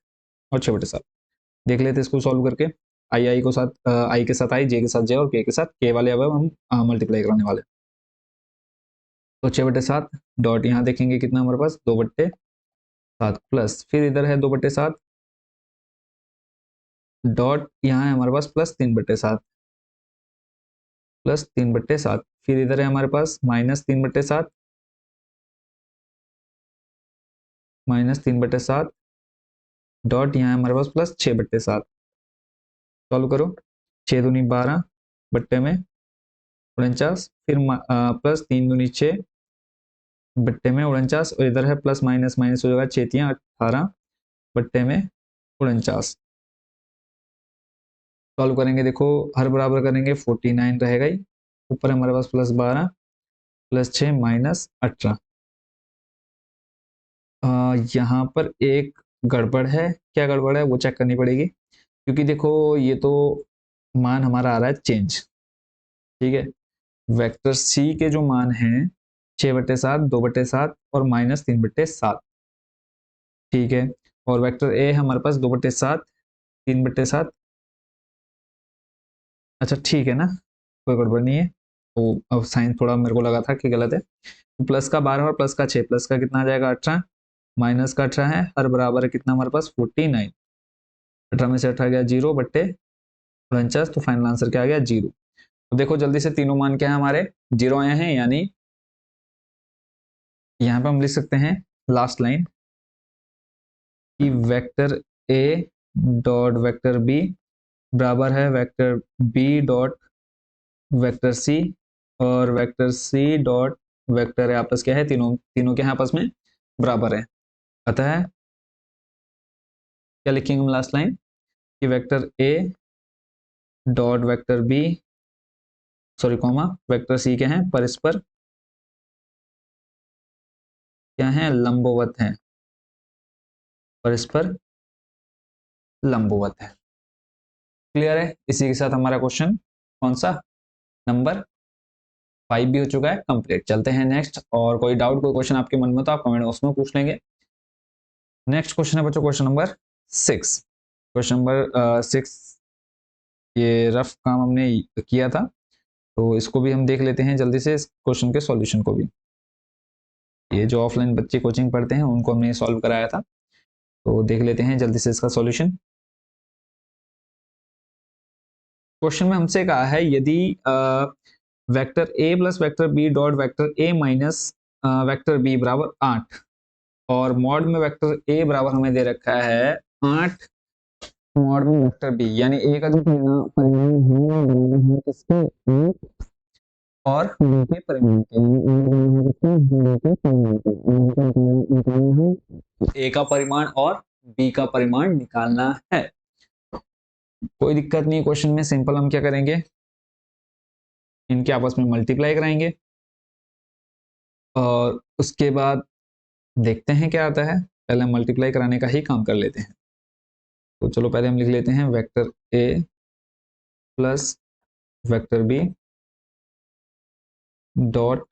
और 6/7। देख लेते हैं इसको सॉल्व करके। आई आई को साथ आई के साथ आई, जे के साथ जे और के साथ के वाले अब हम मल्टीप्लाई कराने वाले। तो 6/7 डॉट यहाँ देखेंगे कितना हमारे पास 2/7 प्लस, फिर इधर है 2/7 डॉट यहाँ है हमारे पास प्लस 3/7, प्लस 3/7, फिर इधर है हमारे पास -3/7, -3/7 डॉट यहाँ है हमारे पास प्लस 6/7। सॉल्व करो, 6×2 = 12 बट्टे में 49, फिर प्लस 3×2 = 6 बट्टे में 49, और इधर है प्लस माइनस माइनस हो जाएगा, 6×3 = 18 बट्टे में 49। सॉल्व करेंगे, देखो हर बराबर करेंगे 49 रहेगा ही, ऊपर हमारे पास +12 +6 -18। यहाँ पर एक गड़बड़ है, क्या गड़बड़ है वो चेक करनी पड़ेगी, क्योंकि देखो ये तो मान हमारा आ रहा है चेंज। ठीक है, वेक्टर सी के जो मान हैं 6/7, 2/7 और -3/7। ठीक है, और वेक्टर ए हमारे पास 2/7, 3/7। अच्छा ठीक है ना, कोई गड़बड़ नहीं है। तो अब साइन थोड़ा मेरे को लगा था कि गलत है। तो प्लस का 12 और प्लस का 6, प्लस का कितना आ जाएगा 18, माइनस का 18 है, हर बराबर है कितना हमारे पास 49। 18 में से 18 गया 0/49, तो फाइनल आंसर क्या आ गया 0। तो देखो जल्दी से तीनों मान क्या है हमारे 0 आए हैं, यानी यहाँ पे हम लिख सकते हैं लास्ट लाइन कि वेक्टर ए डॉट वेक्टर बी बराबर है vector B dot vector c, और वेक्टर सी डॉट वेक्टर है आपस क्या है, तीनों तीनों के आपस में बराबर है। अतः क्या लिखेंगे हम लास्ट लाइन कि वेक्टर ए dot vector b, sorry comma, vector c के हैं परस्पर क्या है, लंबवत है, परस्पर लंबवत है। क्लियर है, इसी के साथ हमारा क्वेश्चन कौन सा नंबर 5 भी हो चुका है कंप्लीट। चलते हैं नेक्स्ट, और कोई डाउट कोई क्वेश्चन आपके मन में तो आप कमेंट बॉक्स में पूछ लेंगे। नेक्स्ट क्वेश्चन है बच्चों क्वेश्चन नंबर 6। क्वेश्चन नंबर 6, ये रफ काम हमने किया था, तो इसको भी हम देख लेते हैं जल्दी से, इस क्वेश्चन के सॉल्यूशन को भी। ये जो ऑफलाइन बच्चे कोचिंग पढ़ते हैं उनको हमने सॉल्व कराया था, तो देख लेते हैं जल्दी से इसका सॉल्यूशन। क्वेश्चन में हमसे कहा है यदि vector a plus vector B dot vector a minus vector b बराबर 8, और मॉड में वेक्टर ए बराबर हमें दे रखा है 8 मॉड में वेक्टर बी, यानी ए का जो परिमाण है वो बराबर है किसके, 8 और बी के परिमाण के, ए का परिमाण और बी का परिमाण निकालना है। कोई दिक्कत नहीं, क्वेश्चन में सिंपल हम क्या करेंगे, इनके आपस में मल्टीप्लाई कराएंगे, और उसके बाद देखते हैं क्या आता है। पहले मल्टीप्लाई कराने का ही काम कर लेते हैं। तो चलो पहले हम लिख लेते हैं vector a plus vector B dot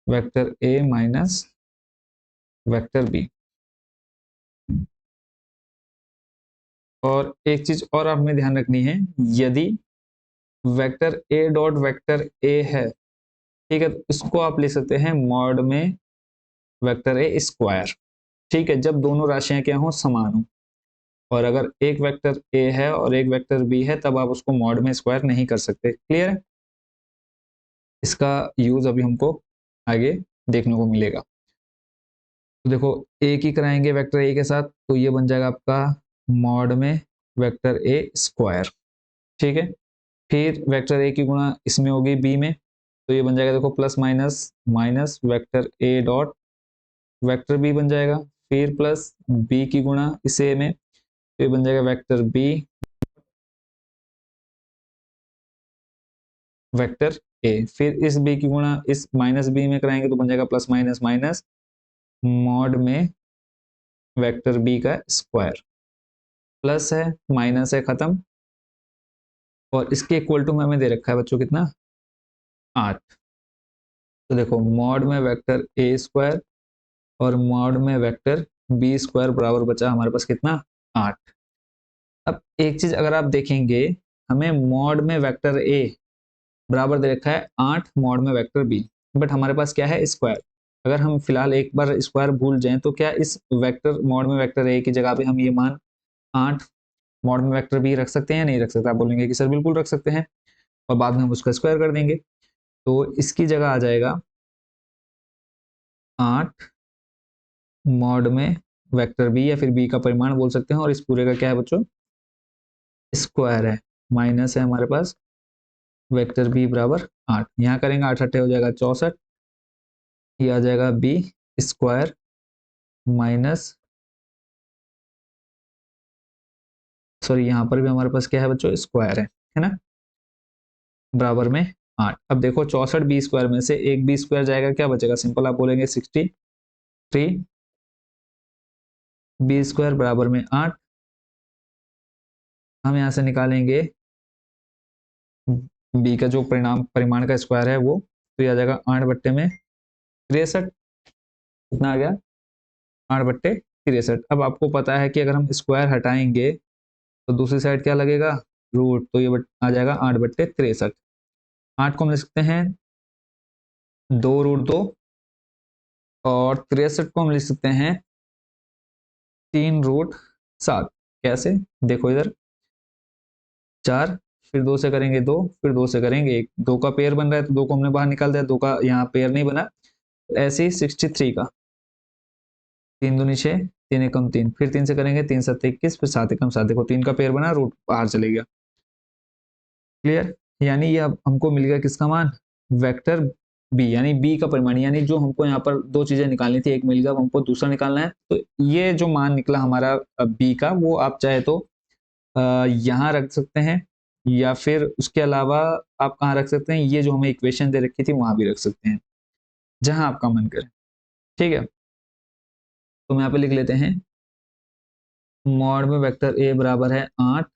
vector a minus vector B. और एक चीज और आप में ध्यान रखनी है, यदि वेक्टर ए डॉट वेक्टर ए है, ठीक है, तो इसको आप लिख सकते हैं मॉड में वेक्टर ए स्क्वायर। ठीक है, जब दोनों राशियां क्या हो, समान हो, और अगर एक वेक्टर ए है और एक वेक्टर बी है तब आप उसको मॉड में स्क्वायर नहीं कर सकते। क्लियर है, इसका यूज अभी हमको आगे देखने को मिलेगा। तो देखो एक ही कराएंगे वेक्टर ए के साथ, तो ये बन जाएगा आपका मॉड में वेक्टर ए स्क्वायर। ठीक है, फिर वेक्टर ए की गुणा इसमें होगी बी में, तो ये बन जाएगा देखो प्लस माइनस माइनस वेक्टर ए डॉट वेक्टर बी बन जाएगा। फिर प्लस बी की गुणा इस ए में, तो ये बन जाएगा वेक्टर बी वेक्टर ए, फिर इस बी की गुणा इस माइनस बी में कराएंगे तो बन जाएगा प्लस माइनस माइनस मॉड में वेक्टर बी का स्क्वायर, प्लस है माइनस है खत्म, और इसके इक्वल टू में हमें दे रखा है बच्चों कितना 8। तो देखो मॉड में वेक्टर ए स्क्वायर और मॉड में वेक्टर बी स्क्वायर बराबर बचा हमारे पास कितना 8। अब एक चीज अगर आप देखेंगे, हमें मॉड में वेक्टर ए बराबर दे रखा है 8 मॉड में वेक्टर बी, बट हमारे पास क्या है स्क्वायर। अगर हम फिलहाल एक बार स्क्वायर भूल जाएं तो क्या इस वेक्टर मॉड में वेक्टर ए की जगह पे हम ये मान 8 मॉड में वेक्टर बी रख सकते हैं या नहीं रख सकते? आप बोलेंगे कि सर बिल्कुल रख सकते हैं, और बाद में हम उसका स्क्वायर कर देंगे। तो इसकी जगह आ जाएगा 8 मॉड में वेक्टर बी, या फिर बी का परिमाण बोल सकते हैं, और इस पूरे का क्या है बच्चों स्क्वायर है, माइनस है हमारे पास वेक्टर बी बराबर 8। यहाँ करेंगे 8 8 हो जाएगा 64, ये आ जाएगा बी स्क्वायर माइनस, सॉरी यहाँ पर भी हमारे पास क्या है बच्चों स्क्वायर है ना, बराबर में 8। अब देखो 64 बी स्क्वायर में से एक बी स्क्वायर जाएगा, क्या बचेगा? सिंपल आप बोलेंगे 63 बी स्क्वायर बराबर में 8। हम यहाँ से निकालेंगे बी का जो परिमाण का स्क्वायर है वो, तो ये आ जाएगा 8 बट्टे में 63, कितना आ गया 8 बट्टे 63। अब आपको पता है कि अगर हम स्क्वायर हटाएंगे तो दूसरी साइड क्या लगेगा रूट, तो ये आ जाएगा 8 बट्टे 63। 8 को हम लिख सकते हैं 2√2, और 63 को हम लिख सकते हैं 3√7। कैसे? देखो इधर 4, फिर 2 से करेंगे 2, फिर 2 से करेंगे 1, 2 का पेयर बन रहा है तो 2 को हमने बाहर निकाल दिया, 2 का यहाँ पेयर नहीं बना। ऐसे ही 63 का 3 दूनी 6, 3 एकम 3, फिर 3 से करेंगे 3 7 21, फिर 7 एकम 7, देखो 3 का पेयर बना, रूट बाहर चले गया। क्लियर? यानी ये अब हमको मिल गया किसका मान वेक्टर बी, यानी बी का परिमाण, यानी जो हमको यहाँ पर दो चीजें निकालनी थी, एक मिल गया, अब हमको दूसरा निकालना है। तो ये जो मान निकला हमारा बी का, वो आप चाहे तो यहाँ रख सकते हैं, या फिर उसके अलावा आप कहाँ रख सकते हैं, ये जो हमें इक्वेशन दे रखी थी वहां भी रख सकते हैं, जहां आपका मन करे। ठीक है, तो हम यहाँ पे लिख लेते हैं मॉड में वेक्टर ए बराबर है 8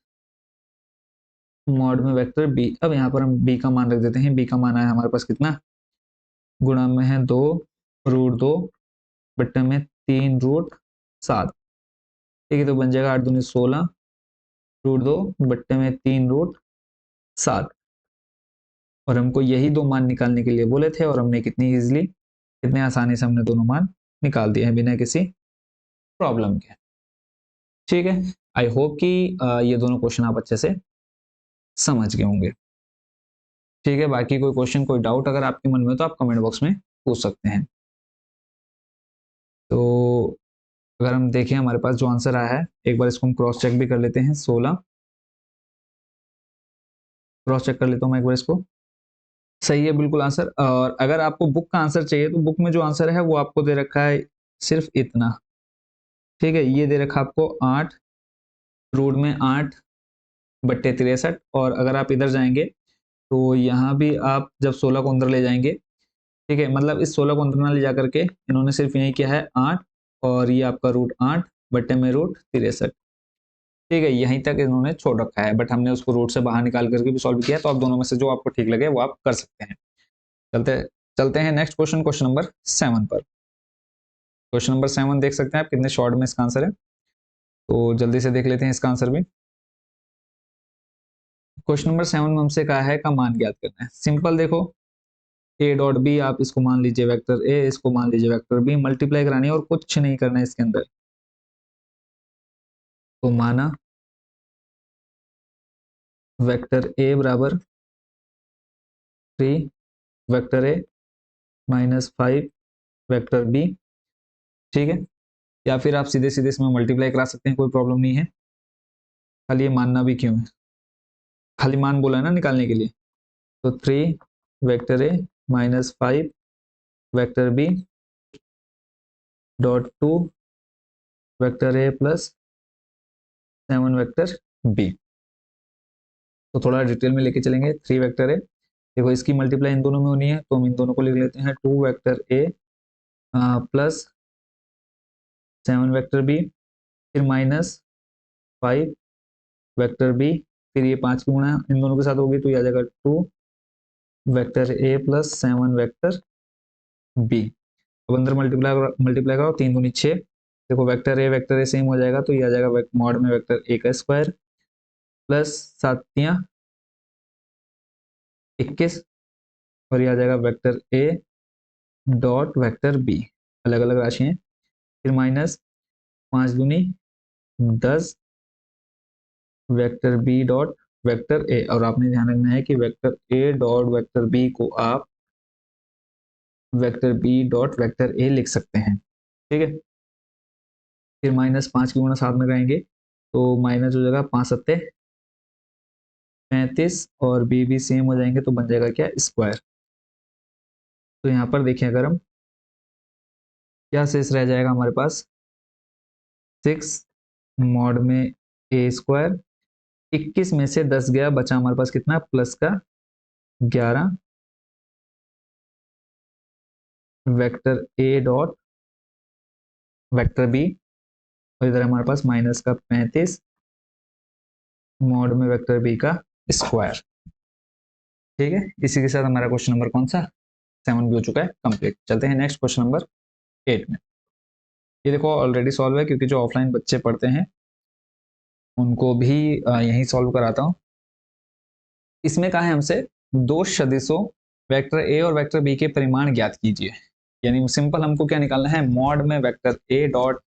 मॉड में वेक्टर बी। अब यहाँ पर हम बी का मान रख देते हैं, बी का मान आया हमारे पास कितना, गुणा में है 2√2 बट्टे में 3√7। ठीक है, तो बन जाएगा 8 दूनी 16 √2 बट्टे में 3√7। और हमको यही दो मान निकालने के लिए बोले थे, और हमने कितनी इजीली कितने आसानी से हमने दोनों मान निकाल दिए हैं बिना किसी प्रॉब्लम के। ठीक है, आई होप कि ये दोनों क्वेश्चन आप अच्छे से समझ गए होंगे। ठीक है, बाकी कोई क्वेश्चन कोई डाउट अगर आपके मन में तो आप कमेंट बॉक्स में पूछ सकते हैं। तो अगर हम देखें हमारे पास जो आंसर आया है, एक बार इसको हम क्रॉस चेक भी कर लेते हैं। 16 क्रॉस चेक कर लेता हूँ मैं एक बार इसको, सही है बिल्कुल आंसर। और अगर आपको बुक का आंसर चाहिए तो बुक में जो आंसर है वो आपको दे रखा है सिर्फ इतना। ठीक है, ये दे रखा आपको 8 रूट में 8 बट्टे 63, और अगर आप इधर जाएंगे तो यहाँ भी आप जब 16 को अंदर ले जाएंगे, ठीक है, मतलब इस 16 को अंदर ना ले जा करके इन्होंने सिर्फ यही किया है 8, और ये आपका रूट 8 बट्टे में रूट 63। ठीक है, यहीं तक इन्होंने छोड़ रखा है, बट हमने उसको रूट से बाहर निकाल करके भी सॉल्व किया है। तो आप दोनों में से जो आपको ठीक लगे वो आप कर सकते हैं। चलते चलते हैं नेक्स्ट क्वेश्चन, क्वेश्चन नंबर 7 पर। क्वेश्चन नंबर 7 देख सकते हैं आप कितने शॉर्ट में इसका आंसर है, तो जल्दी से देख लेते हैं इसका आंसर भी। क्वेश्चन नंबर 7 में हमसे कहा है का मान ज्ञात करना है। सिंपल देखो, ए डॉट बी आप इसको मान लीजिए वेक्टर ए, इसको मान लीजिए वेक्टर बी, मल्टीप्लाई करानी है और कुछ नहीं करना है इसके अंदर। तो माना वेक्टर ए बराबर 3 वेक्टर ए -5 वेक्टर बी। ठीक है, या फिर आप सीधे सीधे इसमें मल्टीप्लाई करा सकते हैं, कोई प्रॉब्लम नहीं है। खाली ये मानना भी क्यों है, खाली मान बोला है ना निकालने के लिए। तो 3 vector a -5 vector B dot 2 vector a plus 7 vector b. तो थोड़ा डिटेल में लेके चलेंगे। 3 वेक्टर ए, देखो इसकी मल्टीप्लाई इन दोनों में होनी है, तो हम इन दोनों को लिख लेते हैं 2 vector a plus 7 vector b, फिर माइनस 5 वेक्टर बी, फिर ये 5 की गुणा इन दोनों के साथ होगी तो ये आ जाएगा 2 vector a plus 7 vector b. अब अंदर मल्टीप्लाई करो, 3 दूनी 6। देखो वेक्टर ए सेम हो जाएगा तो ये आ जाएगा मॉड में वेक्टर ए का स्क्वायर प्लस 7 21, और ये आ जाएगा वेक्टर ए डॉट वेक्टर बी, अलग अलग राशि हैं। फिर माइनस 5 दूनी 10 vector B dot vector a, और आपने ध्यान रखना है कि वेक्टर ए डॉट वेक्टर बी को आप vector B dot vector a लिख सकते हैं, ठीक है। फिर माइनस 5 की गुणा साथ में कराएंगे तो माइनस हो जाएगा 5 सत्ते 35, और बी भी सेम हो जाएंगे तो बन जाएगा क्या, स्क्वायर। तो यहाँ पर देखें अगर हम, क्या शेष रह जाएगा हमारे पास, 6 मॉड में ए स्क्वायर, 21 में से 10 गया, बचा हमारे पास कितना, प्लस का 11 वेक्टर ए डॉट वेक्टर बी, और इधर हमारे पास माइनस का 35 मॉड में वेक्टर बी का स्क्वायर, ठीक है। इसी के साथ हमारा क्वेश्चन नंबर कौन सा, 7 भी हो चुका है कंप्लीट। चलते हैं नेक्स्ट क्वेश्चन नंबर 8 में। ये देखो ऑलरेडी सॉल्व है, क्योंकि जो ऑफलाइन बच्चे पढ़ते हैं उनको भी यही सॉल्व कराता हूँ। इसमें कहा है हमसे दो सदिशों वेक्टर ए और वेक्टर बी के परिमाण ज्ञात कीजिए। यानी सिंपल हमको क्या निकालना है, मॉड में वेक्टर ए डॉट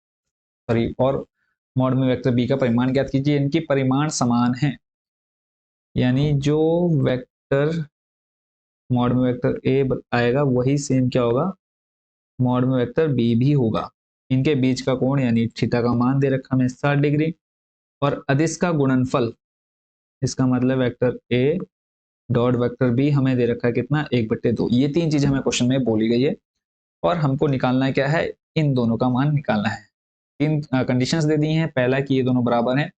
सॉरी और मॉड में वेक्टर बी का परिमाण ज्ञात कीजिए। इनकी परिमाण समान है, यानी जो वेक्टर मॉड में वेक्टर ए आएगा वही सेम क्या होगा, मॉड में वेक्टर बी भी होगा। इनके बीच का कोण यानी थीटा का मान दे रखा हमें 60 डिग्री, और अदिश का गुणनफल, इसका मतलब वेक्टर ए डॉट वेक्टर बी हमें दे रखा है कितना, 1/2। ये 3 चीजें हमें क्वेश्चन में बोली गई है, और हमको निकालना क्या है, इन दोनों का मान निकालना है। 3 कंडीशंस दे दी हैं, पहला कि ये दोनों बराबर हैं,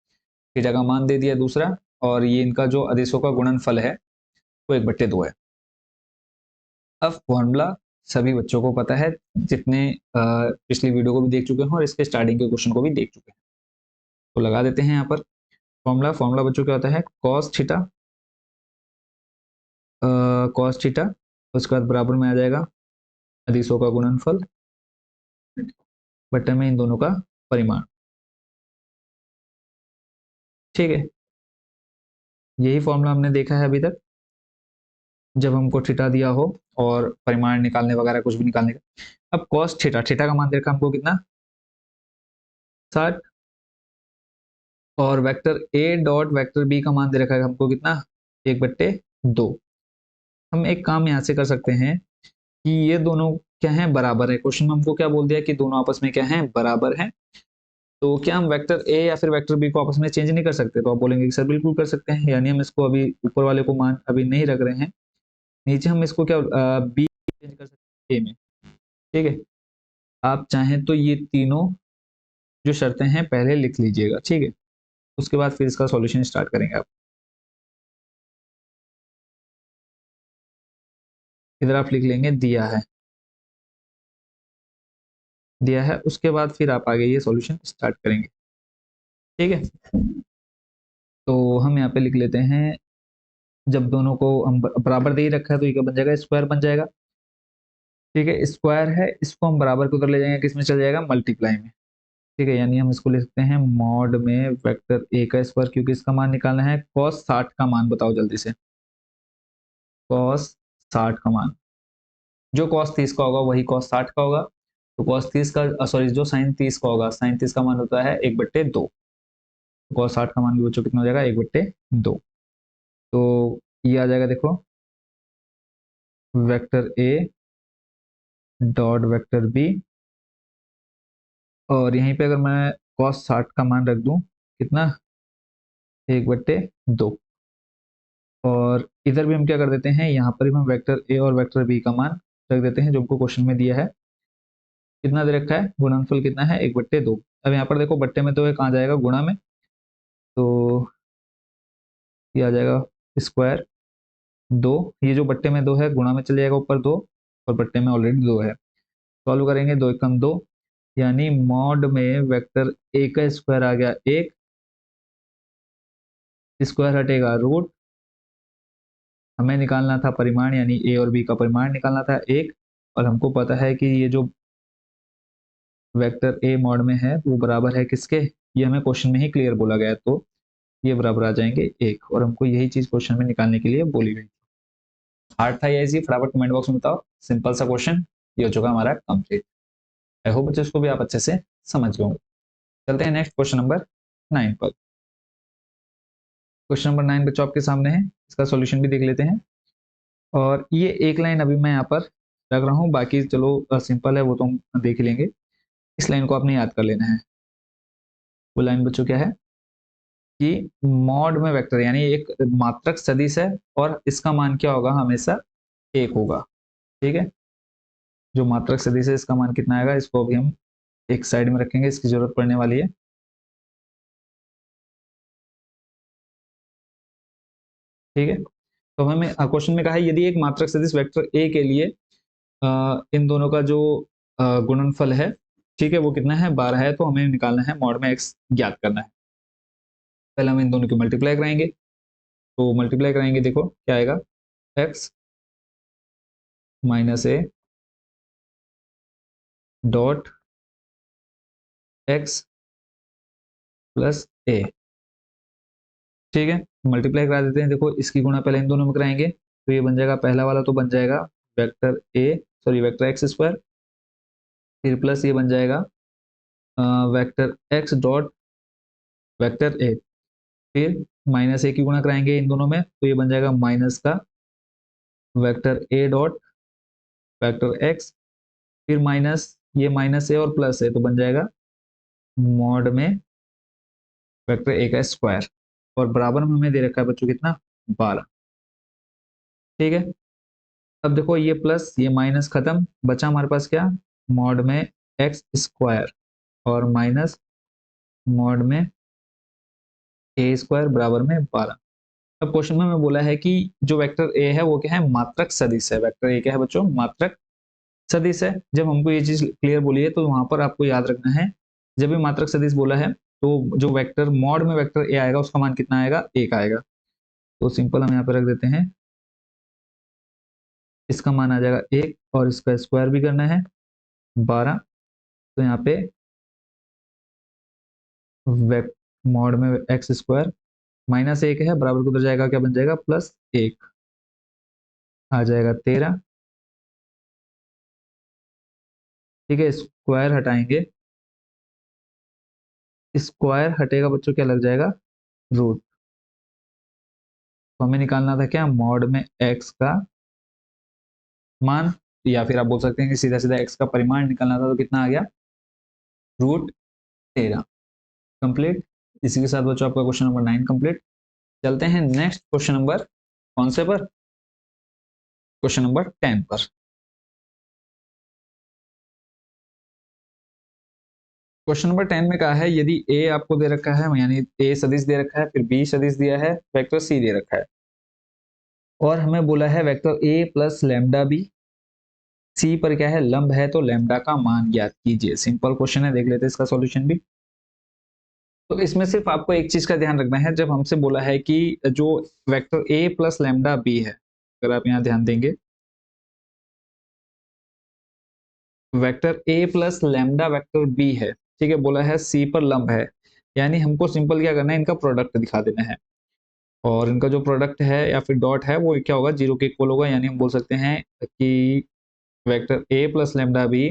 थीटा का मान दे दिया दूसरा, और ये इनका जो अदिशों का गुणनफल है वो 1/2 है। अब फॉर्मूला सभी बच्चों को पता है, जितने पिछली वीडियो को भी देख चुके हैं और इसके स्टार्टिंग के क्वेश्चन को भी देख चुके हैं, तो लगा देते हैं यहाँ पर फॉर्मूला बच्चों क्या होता है, कॉस थीटा उसके बाद बराबर में आ जाएगा अदिशों का गुणनफल बटे में इन दोनों का परिमाण, ठीक है। यही फॉर्मूला हमने देखा है अभी तक, जब हमको थीटा दिया हो और परिमाण निकालने वगैरह कुछ भी निकालने का। अब कॉस थीटा, थीटा का मान देखा हमको कितना, 60, और वेक्टर ए डॉट वेक्टर बी का मान दे रखा है हमको कितना, 1/2। हम एक काम यहाँ से कर सकते हैं कि ये दोनों क्या है, बराबर है। क्वेश्चन में हमको क्या बोल दिया कि दोनों आपस में क्या है, बराबर है। तो क्या हम वेक्टर ए या फिर वेक्टर बी को आपस में चेंज नहीं कर सकते, तो आप बोलेंगे कि सर बिल्कुल कर सकते हैं। यानी हम इसको अभी ऊपर वाले को मान अभी नहीं रख रहे हैं, नीचे हम इसको क्या बी चेंज कर सकते हैं ए में, ठीक है। आप चाहें तो ये तीनों जो शर्तें हैं पहले लिख लीजिएगा, ठीक है। उसके बाद फिर इसका सॉल्यूशन स्टार्ट करेंगे आप। इधर आप लिख लेंगे दिया है, उसके बाद फिर आप आगे ये सॉल्यूशन स्टार्ट करेंगे, ठीक है। तो हम यहाँ पे लिख लेते हैं, जब दोनों को हम बराबर दे ही रखा है तो ये क्या बन जाएगा, स्क्वायर बन जाएगा, ठीक है। स्क्वायर है, इसको हम बराबर को उधर ले जाएंगे, किसमें चल जाएगा, मल्टीप्लाई में, ठीक है। यानी हम इसको लिखते हैं मॉड में वेक्टर ए का स्क्वायर, क्योंकि इसका मान निकालना है। कॉस 60 का मान बताओ जल्दी से, कॉस 60 का मान, जो कॉस 30 का होगा वही कॉस 60 का होगा। तो कॉस 30 का सॉरी जो साइन 30 का होगा, साइन 30 का मान होता है 1/2। कॉस 60 का मान भी बच्चों कितना हो जाएगा, 1/2। तो ये आ जाएगा देखो, वेक्टर ए डॉट वेक्टर बी, और यहीं पे अगर मैं कॉस 60 का मान रख दूं कितना, 1/2, और इधर भी हम क्या कर देते हैं, यहाँ पर भी हम वेक्टर ए और वेक्टर बी का मान रख देते हैं जो हमको क्वेश्चन में दिया है। कितना दे रखा है, गुणनफल कितना है, 1/2। अब यहाँ पर देखो बट्टे में तो है, कहाँ जाएगा, गुणा में, तो ये आ जाएगा स्क्वायर 2, ये जो बट्टे में 2 है गुणा में चले जाएगा ऊपर 2, और बट्टे में ऑलरेडी 2 है। सॉल्व करेंगे, 2 एकम 2, यानी मॉड में वेक्टर ए का स्क्वायर आ गया 1, स्क्वायर हटेगा रूट, हमें निकालना था परिमाण, यानी ए और बी का परिमाण निकालना था 1, और हमको पता है कि ये जो वेक्टर ए मॉड में है वो बराबर है किसके, ये हमें क्वेश्चन में ही क्लियर बोला गया है, तो ये बराबर आ जाएंगे 1, और हमको यही चीज क्वेश्चन में निकालने के लिए बोली गई। हार्ड था या इजी, फटाफट कमेंट बॉक्स में बताओ। सिंपल सा क्वेश्चन, ये हो चुका हमारा कंप्लीट। आई होप बच्चों इसको भी आप अच्छे से समझ गए होंगे। चलते हैं नेक्स्ट क्वेश्चन नंबर 9 पर। क्वेश्चन नंबर 9 बच्चों आपके सामने है, इसका सॉल्यूशन भी देख लेते हैं। और ये एक लाइन अभी मैं यहाँ पर रख रहा हूँ, बाकी चलो सिंपल है वो तो हम देख लेंगे। इस लाइन को आपने याद कर लेना है। वो लाइन बच्चों क्या है कि मॉड में वेक्टर यानी एक मात्रक सदिश है, और इसका मान क्या होगा, हमेशा 1 होगा। ठीक है, जो मात्रक सदिश है इसका मान कितना आएगा, इसको अभी हम एक साइड में रखेंगे, इसकी जरूरत पड़ने वाली है। ठीक है, तो हमें क्वेश्चन में कहा है यदि एक मात्रक सदिश वेक्टर ए के लिए इन दोनों का जो गुणनफल है, ठीक है, वो कितना है, 12 है, तो हमें निकालना है मॉड में एक्स ज्ञात करना है। पहले हम इन दोनों की मल्टीप्लाई कराएंगे, तो मल्टीप्लाई कराएंगे, देखो क्या आएगा, X minus A dot X plus A. ठीक है, मल्टीप्लाई करा देते हैं, देखो इसकी गुणा पहले इन दोनों में कराएंगे, तो ये बन जाएगा, पहला वाला तो बन जाएगा वेक्टर ए, सॉरी वेक्टर एक्स स्क्वायर, फिर प्लस ये बन जाएगा वेक्टर एक्स डॉट वेक्टर ए, फिर माइनस ए की गुणा कराएंगे इन दोनों में, तो ये बन जाएगा माइनस का vector A dot vector x, फिर माइनस, ये माइनस है और प्लस है, तो बन जाएगा मॉड में वेक्टर ए का स्क्वायर, और बराबर में हमें दे रखा है बच्चों कितना, 12। ठीक है, अब देखो ये प्लस ये माइनस खत्म, बचा हमारे पास क्या, मॉड में एक्स स्क्वायर और माइनस मॉड में ए स्क्वायर बराबर में 12। अब क्वेश्चन में हमें बोला है कि जो वेक्टर ए है वो क्या है, मात्रक सदिश है। वेक्टर ए क्या है बच्चों, मात्रक सदिश है। जब हमको ये चीज क्लियर बोली है तो वहां पर आपको याद रखना है, जब भी मात्रक सदिश बोला है तो जो वेक्टर मॉड में वेक्टर ए आएगा उसका मान कितना आएगा, 1 आएगा। तो सिंपल हम यहाँ पे रख देते हैं, इसका मान आ जाएगा 1, और इसका स्क्वायर भी करना है 12, तो यहाँ पे मॉड में एक्स स्क्वायर माइनस 1 है, बराबर को उधर जाएगा, क्या बन जाएगा, प्लस 1 आ जाएगा 13। ठीक है, स्क्वायर हटाएंगे, स्क्वायर हटेगा बच्चों, क्या लग जाएगा, रूट। तो हमें निकालना था क्या, मॉड में एक्स का मान, या फिर आप बोल सकते हैं कि सीधा सीधा एक्स का परिमाण निकालना था, तो कितना आ गया, √13। कंप्लीट। इसी के साथ बच्चों आपका क्वेश्चन नंबर 9 कंप्लीट। चलते हैं नेक्स्ट क्वेश्चन नंबर, कौन से पर, क्वेश्चन नंबर 10 पर। क्वेश्चन नंबर 10 में कहा है यदि ए आपको दे रखा है, यानी ए सदिश दे रखा है, फिर बी सदिश दिया है, वेक्टर सी दे रखा है, और हमें बोला है vector a plus lambda b c पर क्या है, लंब है, तो लैम्डा का मान ज्ञात कीजिए। सिंपल क्वेश्चन है, देख लेते हैं इसका सॉल्यूशन भी। तो इसमें सिर्फ आपको एक चीज का ध्यान रखना है, जब हमसे बोला है कि जो vector a plus lambda b है, अगर आप यहाँ ध्यान देंगे, vector a plus lambda vector b है, ठीक है, बोला है सी पर लंब है, यानी हमको सिंपल क्या करना है, इनका प्रोडक्ट दिखा देना है, और इनका जो प्रोडक्ट है या फिर डॉट है वो क्या होगा, 0 के इक्वल होगा, यानी हम बोल सकते हैं कि vector a plus lambda b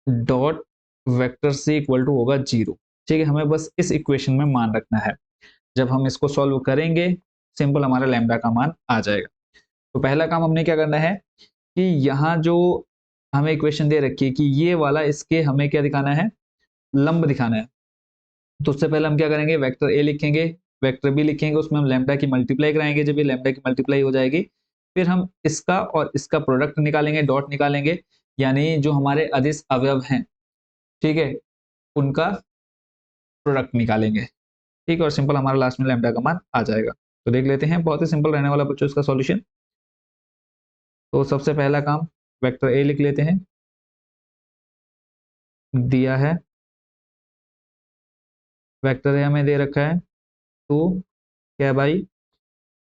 dot vector c equal to होगा 0। ठीक है, हमें बस इस इक्वेशन में मान रखना है, जब हम इसको सॉल्व करेंगे सिंपल हमारा लैम्डा का मान आ जाएगा। तो पहला काम हमने क्या करना है कि यहाँ जो हमें इक्वेशन दे रखी है कि ये वाला, इसके हमें क्या दिखाना है, लंब दिखाना है। तो उससे पहले हम क्या करेंगे, वेक्टर ए लिखेंगे, वेक्टर बी लिखेंगे, उसमें हम लैम्डा की मल्टीप्लाई कराएंगे, जब ये लैम्डा की मल्टीप्लाई हो जाएगी फिर हम इसका और इसका प्रोडक्ट निकालेंगे, डॉट निकालेंगे, यानी जो हमारे अदिश अवयव हैं ठीक है, उनका प्रोडक्ट निकालेंगे। ठीक है, और सिंपल हमारा लास्ट में लैम्डा का मान आ जाएगा। तो देख लेते हैं, बहुत ही सिंपल रहने वाला बच्चों इसका सॉल्यूशन। तो सबसे पहला काम, वेक्टर ए लिख लेते हैं, दिया है वेक्टर ए हमें दे रखा है 2 cab I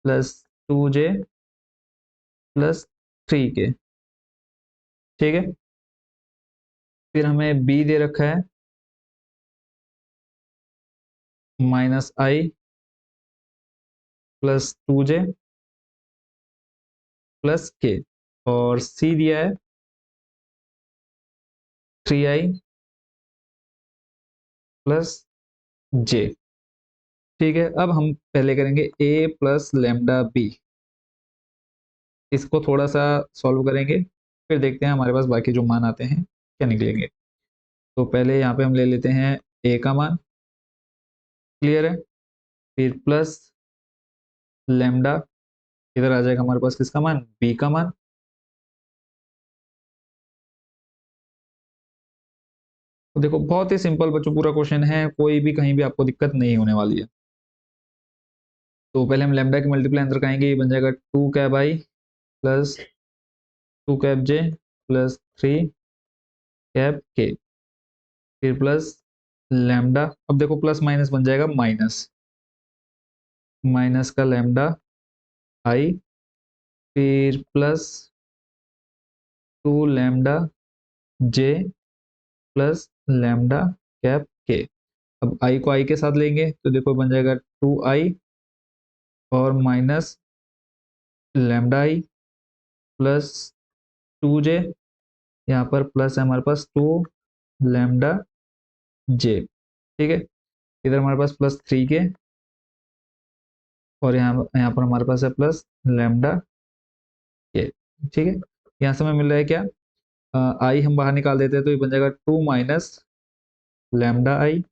plus 2j plus 3k। ठीक है, फिर हमें बी दे रखा है -i plus 2j plus k, और सी दिया है 3i प्लस j। ठीक है, अब हम पहले करेंगे a प्लस लैम्डा बी, इसको थोड़ा सा सॉल्व करेंगे, फिर देखते हैं हमारे पास बाकी जो मान आते हैं क्या निकलेंगे। तो पहले यहाँ पे हम ले लेते हैं a का मान, क्लियर है, फिर प्लस लैम्डा, इधर आ जाएगा हमारे पास किसका मान, b का मान, तो देखो बहुत ही सिंपल बच्चों पूरा क्वेश्चन है, कोई भी कहीं भी आपको दिक्कत नहीं होने वाली है। तो पहले हम लैम्डा की मल्टीप्लाई अंदर करेंगे, ये बन जाएगा 2 cab I plus 2 cab J plus 3 cab के, फिर प्लस लैम्डा, अब देखो प्लस माइनस बन जाएगा माइनस, माइनस का लैम्डा आई, फिर प्लस 2 लैम्डा जे प्लस लैम्डा कैप के। अब आई को आई के साथ लेंगे तो देखो बन जाएगा 2i और माइनस लैम्डा आई प्लस 2j, यहाँ पर प्लस है हमारे पास 2 लैम्डा जे। ठीक है, इधर हमारे पास प्लस 3k, और यहाँ यहाँ पर हमारे पास है प्लस लैम्डा के। ठीक है, यहाँ से हमें मिल रहा है क्या, आई हम बाहर निकाल देते हैं तो ये बन जाएगा 2 माइनस लैम्डा आई,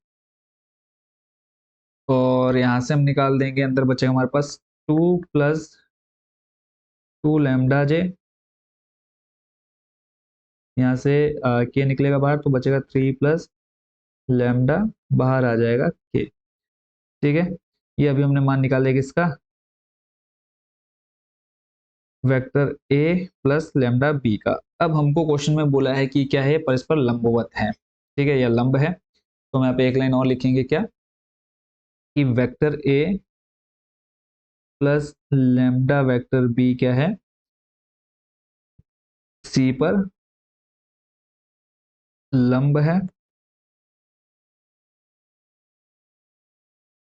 और यहाँ से हम निकाल देंगे, अंदर बचेगा हमारे पास 2 प्लस 2 लैम्डा जे, यहाँ से के निकलेगा बाहर तो बचेगा 3 प्लस लैम्डा, बाहर आ जाएगा के। ठीक है, ये अभी हमने मान निकाल दिया किसका, vector a plus lambda b का। अब हमको क्वेश्चन में बोला है कि क्या है, परस्पर लंबवत है। ठीक है, यह लंब है, तो हम यहाँ पे एक लाइन और लिखेंगे क्या, कि vector a plus lambda vector b क्या है, सी पर लंब है।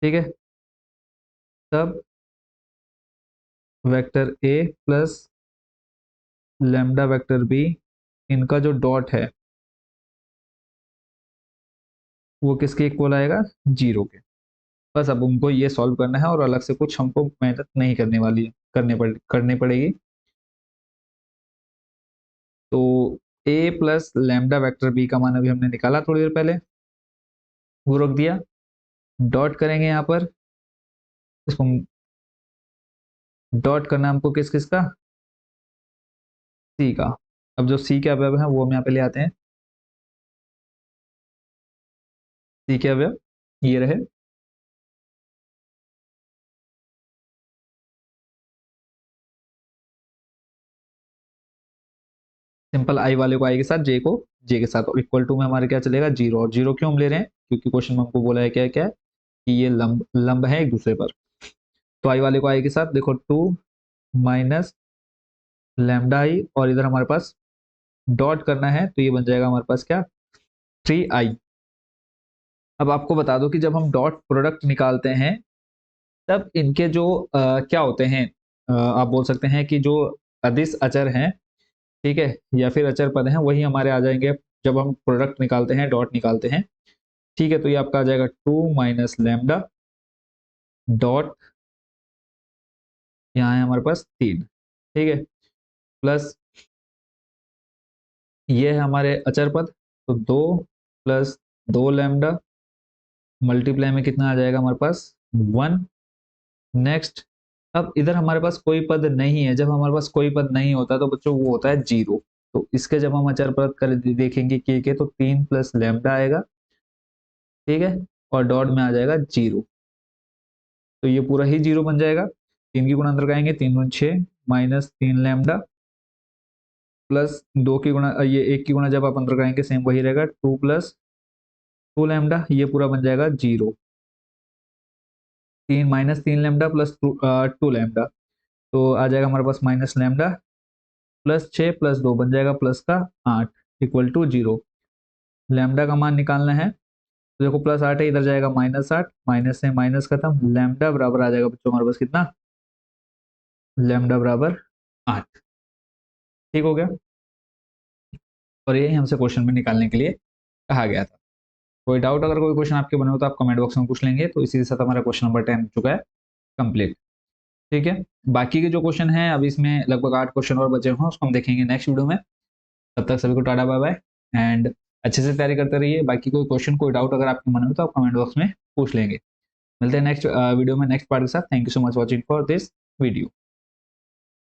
ठीक है, तब vector a plus lambda vector b, इनका जो डॉट है वो किसके इक्वल आएगा, 0 के। बस अब उनको ये सॉल्व करना है और अलग से कुछ हमको मेहनत नहीं करने वाली है, करनी पड़ेगी। तो ए प्लस लैम्डा वेक्टर बी का मान अभी हमने निकाला थोड़ी देर पहले, वो रख दिया, डॉट करेंगे यहाँ पर, इसको डॉट करना हमको किस किस का, सी का। अब जो सी के अवयव है वो हम यहाँ पे ले आते हैं, सी के अवयव ये रहे, सिंपल आई वाले को आई के साथ, जे को जे के साथ, और इक्वल टू में हमारे क्या चलेगा, 0। और 0 क्यों हम ले रहे हैं, क्योंकि क्वेश्चन में हमको बोला है क्या क्या, कि ये लंब लंब है एक दूसरे पर। तो आई वाले को आई के साथ देखो 2 माइनस लैम्डा आई, और इधर हमारे पास डॉट करना है तो ये बन जाएगा हमारे पास क्या, 3i। अब आपको बता दो कि जब हम डॉट प्रोडक्ट निकालते हैं तब इनके जो क्या होते हैं, आप बोल सकते हैं कि जो अदिश अचर हैं, ठीक है, या फिर अचर पद हैं, वही हमारे आ जाएंगे जब हम प्रोडक्ट निकालते हैं, डॉट निकालते हैं। ठीक है, तो ये आपका आ जाएगा 2 माइनस लैम्डा डॉट, यहाँ है हमारे पास 3। ठीक है, प्लस ये है हमारे अचर पद, तो 2 प्लस 2 लैम्डा, मल्टीप्लाई में कितना आ जाएगा हमारे पास 1। नेक्स्ट, अब इधर हमारे पास कोई पद नहीं है, जब हमारे पास कोई पद नहीं होता तो बच्चों वो होता है 0। तो इसके जब हम अचर परत कर देखेंगे के तो 3 प्लस लैम्डा आएगा, ठीक है, और डॉट में आ जाएगा 0। तो ये पूरा ही 0 बन जाएगा। 3 की गुणा अंदर करेंगे, 3 दूनी 6 माइनस 3 लैम्डा प्लस 2 की गुणा, ये 1 की गुणा जब आप अंदर करेंगे सेम वही रहेगा, 2 प्लस 2 लैम्डा, ये पूरा बन जाएगा 0। 3 माइनस 3 लैम्डा प्लस 2 लैम्डा, तो आ जाएगा हमारे पास माइनस लैम्डा प्लस 6 प्लस 2 बन जाएगा प्लस का 8 इक्वल टू 0। लैम्डा का मान निकालना है, तो देखो प्लस 8 है, इधर जाएगा माइनस 8, माइनस से माइनस खत्म, लैम्डा बराबर आ जाएगा बच्चों हमारे पास कितना, लैम्डा बराबर 8। ठीक हो गया, और ये हमसे क्वेश्चन में निकालने के लिए कहा गया था। कोई डाउट अगर कोई क्वेश्चन आपके बने हो तो आप कमेंट बॉक्स में पूछ लेंगे। तो इसी के साथ हमारा क्वेश्चन नंबर 10 हो चुका है कंप्लीट। ठीक है, बाकी के जो क्वेश्चन है अभी इसमें लगभग 8 क्वेश्चन और बचे हुए, उसको हम देखेंगे नेक्स्ट वीडियो में। तब तक सभी को टाटा बाय बाय, एंड अच्छे से तैयारी करते रहिए। बाकी कोई क्वेश्चन कोई डाउट अगर आपके मन में तो आप कमेंट बॉक्स में पूछ लेंगे। मिलते हैं नेक्स्ट वीडियो में नेक्स्ट पार्ट के साथ। Thank you so much watching for this video.